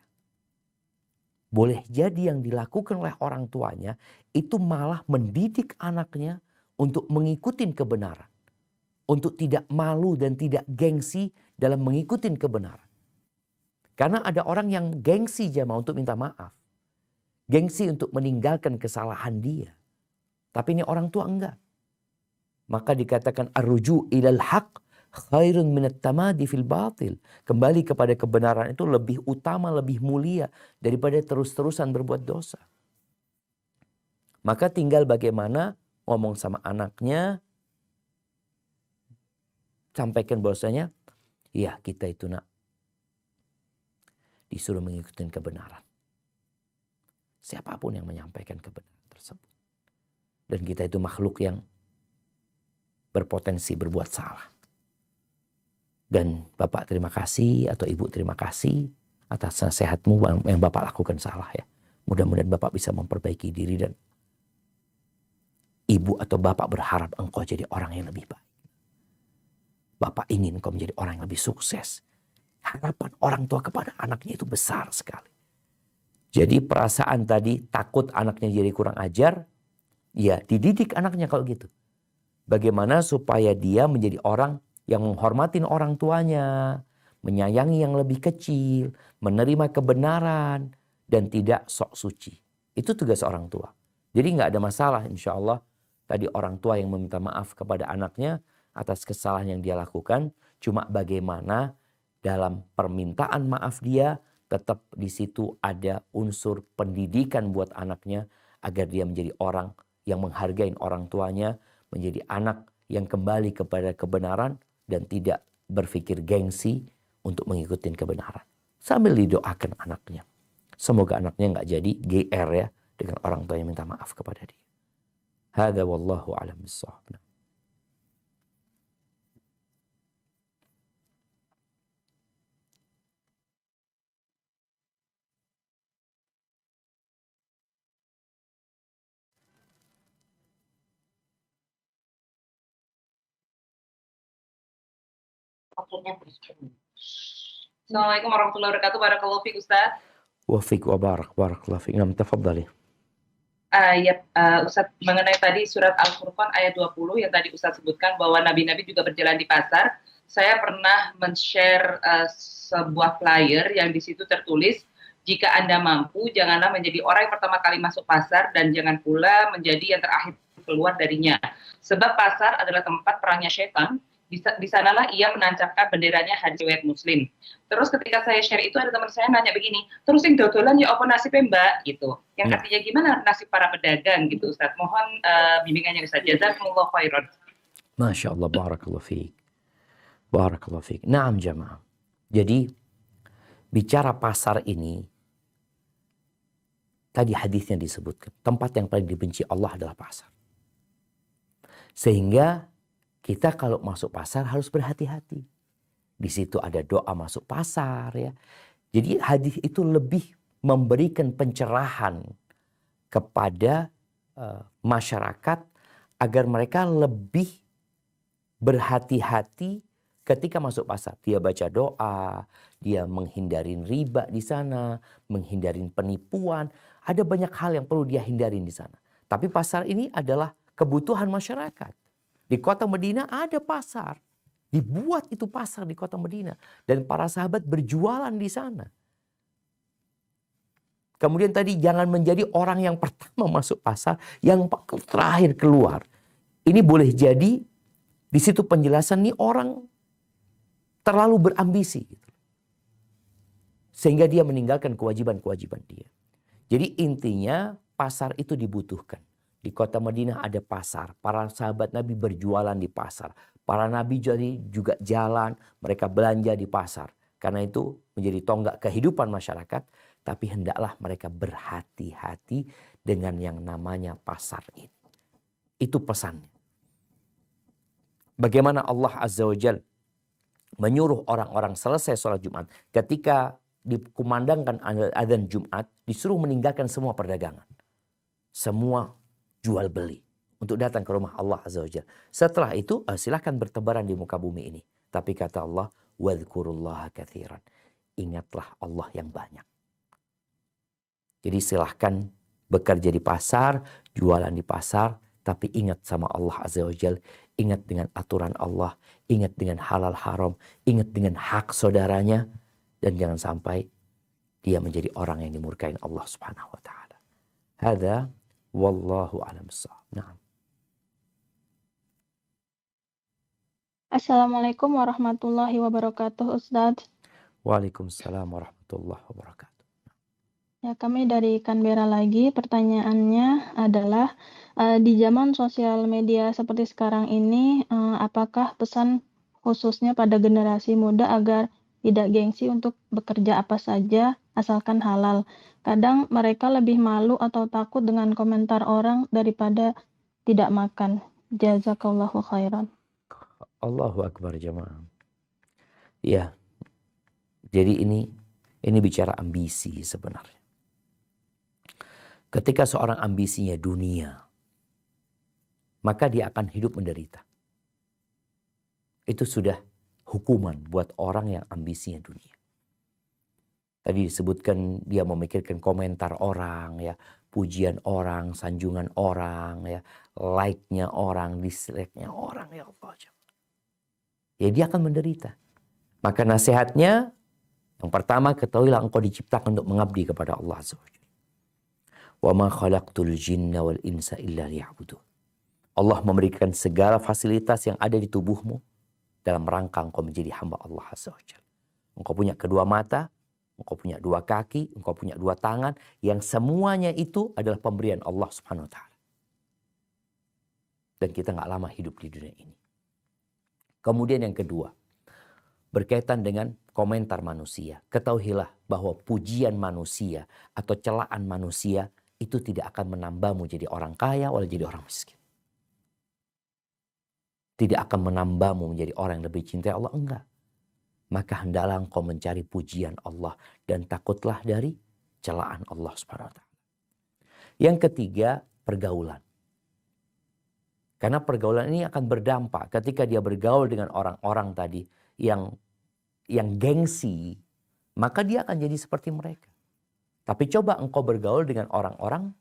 Boleh jadi yang dilakukan oleh orang tuanya itu malah mendidik anaknya untuk mengikuti kebenaran. Untuk tidak malu dan tidak gengsi dalam mengikuti kebenaran. Karena ada orang yang gengsi jamaah untuk minta maaf. Gengsi untuk meninggalkan kesalahan dia. Tapi ini orang tua enggak. Maka dikatakan ar-ruju' ilal haq khairun minat tamadi fil batil. Kembali kepada kebenaran itu lebih utama, lebih mulia daripada terus-terusan berbuat dosa. Maka tinggal bagaimana ngomong sama anaknya, sampaikan bahwasanya, ya kita itu nak disuruh mengikuti kebenaran. Siapapun yang menyampaikan kebenaran tersebut. Dan kita itu makhluk yang berpotensi berbuat salah. Dan Bapak terima kasih atau Ibu terima kasih atas nasihatmu yang Bapak lakukan salah ya. Mudah-mudahan Bapak bisa memperbaiki diri dan Ibu atau Bapak berharap engkau jadi orang yang lebih baik. Bapak ingin engkau menjadi orang yang lebih sukses. Harapan orang tua kepada anaknya itu besar sekali. Jadi perasaan tadi takut anaknya jadi kurang ajar, ya dididik anaknya kalau gitu. Bagaimana supaya dia menjadi orang yang menghormatin orang tuanya, menyayangi yang lebih kecil, menerima kebenaran, dan tidak sok suci. Itu tugas orang tua. Jadi nggak ada masalah insya Allah tadi orang tua yang meminta maaf kepada anaknya atas kesalahan yang dia lakukan. Cuma bagaimana dalam permintaan maaf dia tetap di situ ada unsur pendidikan buat anaknya agar dia menjadi orang yang menghargai orang tuanya, menjadi anak yang kembali kepada kebenaran dan tidak berpikir gengsi untuk mengikuti kebenaran. Sambil didoakan anaknya. Semoga anaknya nggak jadi GR ya dengan orang tua yang minta maaf kepada dia. Hada wallahu a'lam bissawab. Assalamualaikum warahmatullahi wabarakatuh. Barakallahu fiik Ustaz. Wa fiik wa barakallahu fiik. Nam tafadhali. Ustaz, mengenai tadi surat Al-Furqan ayat 20 yang tadi Ustaz sebutkan bahwa nabi-nabi juga berjalan di pasar. Saya pernah men-share sebuah flyer yang di situ tertulis, jika Anda mampu, janganlah menjadi orang yang pertama kali masuk pasar dan jangan pula menjadi yang terakhir keluar darinya. Sebab pasar adalah tempat perangnya syaitan. Di sanalah ia menancapkan benderanya hadis riwayat Muslim. Terus ketika saya share itu ada teman saya nanya begini, terus yang dodolan ya apa nasibnya Mbak gitu. Yang artinya gimana nasib para pedagang gitu Ustaz. Mohon bimbingannya Ustaz. Jazakumullah khairan. Masya Allah, barakallahu fiik. Barakallahu fiik. Naam jamaah. Jadi bicara pasar ini, tadi hadisnya disebutkan, tempat yang paling dibenci Allah adalah pasar. Sehingga kita kalau masuk pasar harus berhati-hati. Di situ ada doa masuk pasar ya. Jadi hadis itu lebih memberikan pencerahan kepada masyarakat agar mereka lebih berhati-hati ketika masuk pasar. Dia baca doa, dia menghindarin riba di sana, menghindarin penipuan. Ada banyak hal yang perlu dia hindarin di sana. Tapi pasar ini adalah kebutuhan masyarakat. Di kota Madinah ada pasar. Dibuat itu pasar di kota Madinah. Dan para sahabat berjualan di sana. Kemudian tadi jangan menjadi orang yang pertama masuk pasar, yang terakhir keluar. Ini boleh jadi di situ penjelasan nih orang terlalu berambisi. Sehingga dia meninggalkan kewajiban-kewajiban dia. Jadi intinya pasar itu dibutuhkan. Di kota Madinah ada pasar. Para sahabat Nabi berjualan di pasar. Para Nabi jadi juga jalan. Mereka belanja di pasar. Karena itu menjadi tonggak kehidupan masyarakat. Tapi hendaklah mereka berhati-hati dengan yang namanya pasar ini. Itu pesannya. Bagaimana Allah Azza wa Jalla menyuruh orang-orang selesai sholat Jumat. Ketika dikumandangkan adzan Jumat. Disuruh meninggalkan semua perdagangan. Semua jual beli untuk datang ke rumah Allah Azza wa Jalla. Setelah itu silahkan bertebaran di muka bumi ini. Tapi kata Allah, wadhkurullaha katsiran. Ingatlah Allah yang banyak. Jadi silahkan bekerja di pasar, jualan di pasar, tapi ingat sama Allah Azza wa Jalla, ingat dengan aturan Allah, ingat dengan halal haram, ingat dengan hak saudaranya, dan jangan sampai dia menjadi orang yang dimurkain Allah Subhanahu wa taala. Hadza wallahu a'lam bissawab. Naam. Assalamualaikum warahmatullahi wabarakatuh, Ustadz. Waalaikumsalam warahmatullahi wabarakatuh. Ya, kami dari Canberra lagi. Pertanyaannya adalah, di zaman sosial media seperti sekarang ini, apakah pesan khususnya pada generasi muda agar tidak gengsi untuk bekerja apa saja asalkan halal? Kadang mereka lebih malu atau takut dengan komentar orang daripada tidak makan. Jazakallahu khairan. Allahu Akbar jamaah. Ya, jadi ini bicara ambisi sebenarnya. Ketika seorang ambisinya dunia, maka dia akan hidup menderita. Itu sudah hukuman buat orang yang ambisinya dunia. Tadi disebutkan dia memikirkan komentar orang, ya, pujian orang, sanjungan orang, ya, like-nya orang, dislike-nya orang, ya Allah. Ya dia akan menderita. Maka nasihatnya, yang pertama ketahuilah engkau diciptakan untuk mengabdi kepada Allah Azza wa Jalla. Wa ma khalaqtul jinna wal insa illa liya'budun. Allah memberikan segala fasilitas yang ada di tubuhmu dalam rangka engkau menjadi hamba Allah Azza wa Jalla. Engkau punya kedua mata, engkau punya dua kaki, engkau punya dua tangan, yang semuanya itu adalah pemberian Allah Subhanahu wa Ta'ala. Dan kita nggak lama hidup di dunia ini. Kemudian yang kedua, berkaitan dengan komentar manusia. Ketahuilah bahwa pujian manusia atau celaan manusia itu tidak akan menambahmu jadi orang kaya walau jadi orang miskin. Tidak akan menambahmu menjadi orang yang lebih cintai Allah, enggak. Maka hendaklah engkau mencari pujian Allah dan takutlah dari celaan Allah Subhanahu wa Ta'ala. Yang ketiga, pergaulan. Karena pergaulan ini akan berdampak ketika dia bergaul dengan orang-orang tadi yang gengsi, maka dia akan jadi seperti mereka. Tapi coba engkau bergaul dengan orang-orang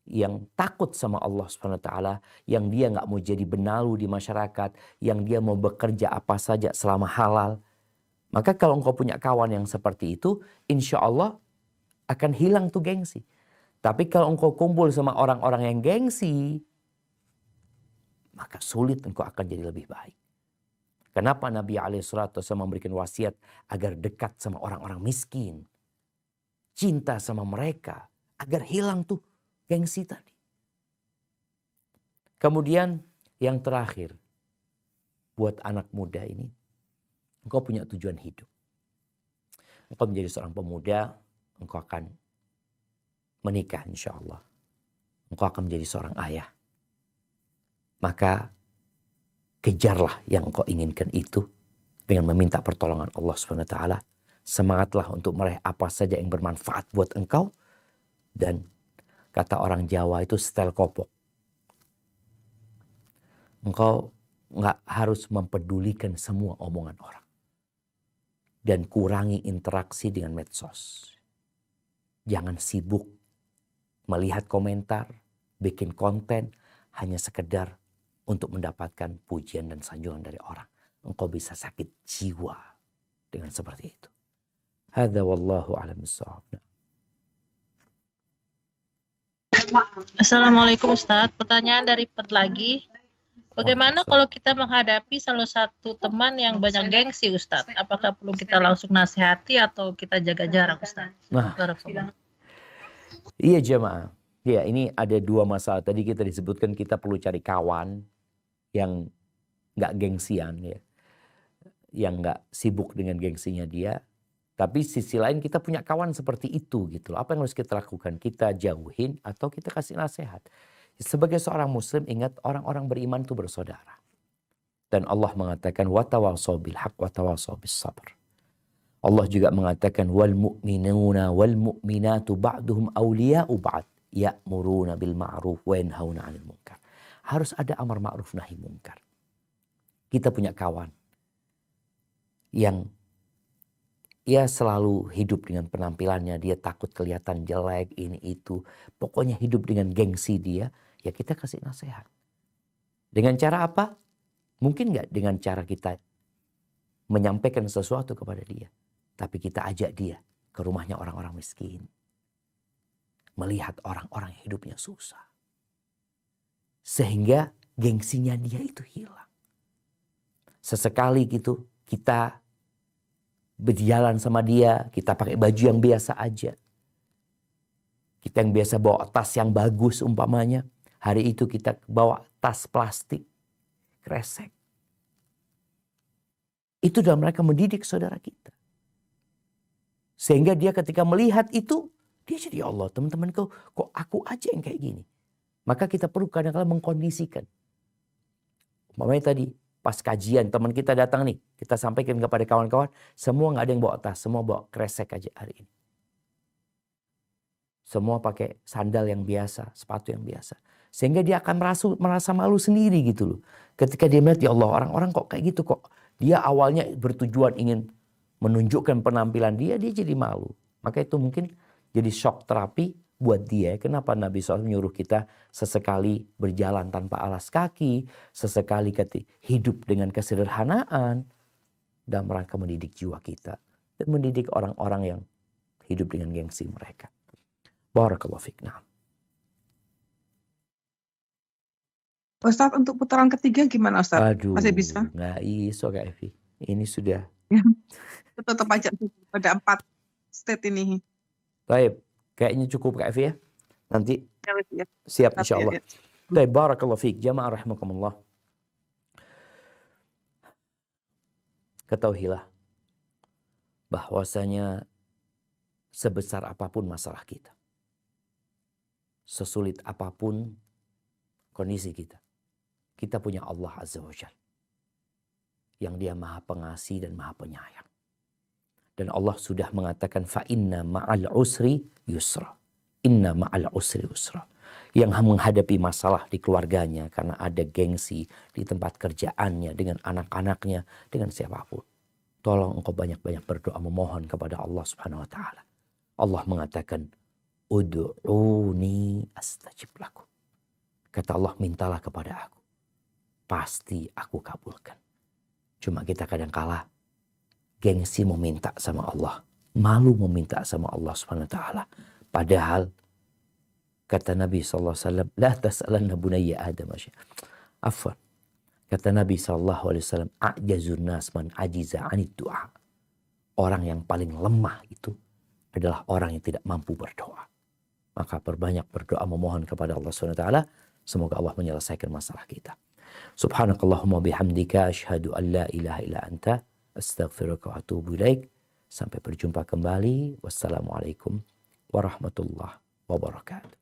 yang takut sama Allah Subhanahu wa Ta'ala, yang dia nggak mau jadi benalu di masyarakat, yang dia mau bekerja apa saja selama halal. Maka kalau engkau punya kawan yang seperti itu, insya Allah akan hilang tuh gengsi. Tapi kalau engkau kumpul sama orang-orang yang gengsi, maka sulit engkau akan jadi lebih baik. Kenapa Nabi SAW memberikan wasiat agar dekat sama orang-orang miskin, cinta sama mereka, agar hilang tuh gengsi tadi. Kemudian yang terakhir, buat anak muda ini, engkau punya tujuan hidup. Engkau menjadi seorang pemuda, engkau akan menikah insya Allah. Engkau akan menjadi seorang ayah. Maka kejarlah yang engkau inginkan itu dengan meminta pertolongan Allah Subhanahu wa Ta'ala. Semangatlah untuk meraih apa saja yang bermanfaat buat engkau. Dan kata orang Jawa itu setel kopok. Engkau nggak harus mempedulikan semua omongan orang. Dan kurangi interaksi dengan medsos. Jangan sibuk melihat komentar, bikin konten hanya sekedar untuk mendapatkan pujian dan sanjungan dari orang. Engkau bisa sakit jiwa dengan seperti itu. Hadza wallahu a'lam bissawab. Assalamualaikum Ustadz. Pertanyaan dari lagi. Bagaimana kalau kita menghadapi salah satu teman yang banyak gengsi Ustadz? Apakah perlu kita langsung nasihati atau kita jaga jarak Ustadz? Nah, iya jemaah. Ya, ini ada dua masalah. Tadi kita disebutkan kita perlu cari kawan yang nggak gengsian, ya, yang nggak sibuk dengan gengsinya dia. Tapi sisi lain kita punya kawan seperti itu gitu. Apa yang harus kita lakukan? Kita jauhin atau kita kasih nasihat? Sebagai seorang muslim ingat orang-orang beriman itu bersaudara. Dan Allah mengatakan watawassaw bil haqq watawassaw bis sabr. Allah juga mengatakan wal mu'minuna wal mu'minatu ba'duhum awliya'u ba'd ya'muruna bil ma'ruf wa yanhauna 'anil munkar. Harus ada amar ma'ruf nahi munkar. Kita punya kawan yang ia selalu hidup dengan penampilannya, dia takut kelihatan jelek, ini itu. Pokoknya hidup dengan gengsi dia, ya kita kasih nasihat. Dengan cara apa? Mungkin nggak dengan cara kita menyampaikan sesuatu kepada dia. Tapi kita ajak dia ke rumahnya orang-orang miskin. Melihat orang-orang yang hidupnya susah. Sehingga gengsinya dia itu hilang. Sesekali gitu kita berjalan sama dia, kita pakai baju yang biasa aja. Kita yang biasa bawa tas yang bagus umpamanya, hari itu kita bawa tas plastik, kresek. Itu dalam mereka mendidik saudara kita. Sehingga dia ketika melihat itu, dia jadi ya Allah teman-teman kok aku aja yang kayak gini. Maka kita perlu kadang-kadang mengkondisikan. Umpamanya tadi, pas kajian teman kita datang nih, kita sampaikan kepada kawan-kawan, semua nggak ada yang bawa tas, semua bawa kresek aja hari ini. Semua pakai sandal yang biasa, sepatu yang biasa. Sehingga dia akan merasa malu sendiri gitu loh. Ketika dia melihat, ya Allah orang-orang kok kayak gitu kok. Dia awalnya bertujuan ingin menunjukkan penampilan dia jadi malu. Maka itu mungkin jadi shock terapi buat dia. Kenapa Nabi SAW menyuruh kita sesekali berjalan tanpa alas kaki, sesekali hidup dengan kesederhanaan, dalam rangka mendidik jiwa kita dan mendidik orang-orang yang hidup dengan gengsi mereka. Barakallahu fiik. Nah. Ustadz, untuk putaran ketiga gimana Ustadz? Aduh, Masih bisa? nggak iso Kak Evi. Ini sudah. Tetap aja pada 4 state ini. Baik, kayaknya cukup Kak Evi ya. Nanti Ya. siap insya Allah. Baik, barakallahu fiik. Jamaah rahimakumullah. Ketahuilah bahwasanya sebesar apapun masalah kita, sesulit apapun kondisi kita, kita punya Allah Azza wa Jalla yang Dia Maha Pengasih dan Maha Penyayang. Dan Allah sudah mengatakan fa inna ma'al usri yusra. Inna ma'al usri yusra. Yang menghadapi masalah di keluarganya karena ada gengsi di tempat kerjaannya, dengan anak-anaknya, dengan siapapun. Tolong engkau banyak-banyak berdoa memohon kepada Allah Subhanahu wa taala. Allah mengatakan, "Ud'uni astajib lakum." Kata Allah, mintalah kepada aku. Pasti aku kabulkan. Cuma kita kadang kala gengsi meminta sama Allah. Malu meminta sama Allah Subhanahu wa taala. Padahal kata Nabi SAW, la tas'alanna bunayya Adam. Afwan. Kata Nabi SAW, a'jazun nas man ajiza anid du'a. Orang yang paling lemah itu adalah orang yang tidak mampu berdoa. Maka perbanyak berdoa memohon kepada Allah SWT. Semoga Allah menyelesaikan masalah kita. Subhanakallahumma bihamdika asyhadu an la ilaha illa anta astaghfiruka wa atubu ilaik. Sampai berjumpa kembali. Wassalamualaikum warahmatullahi wabarakatuh.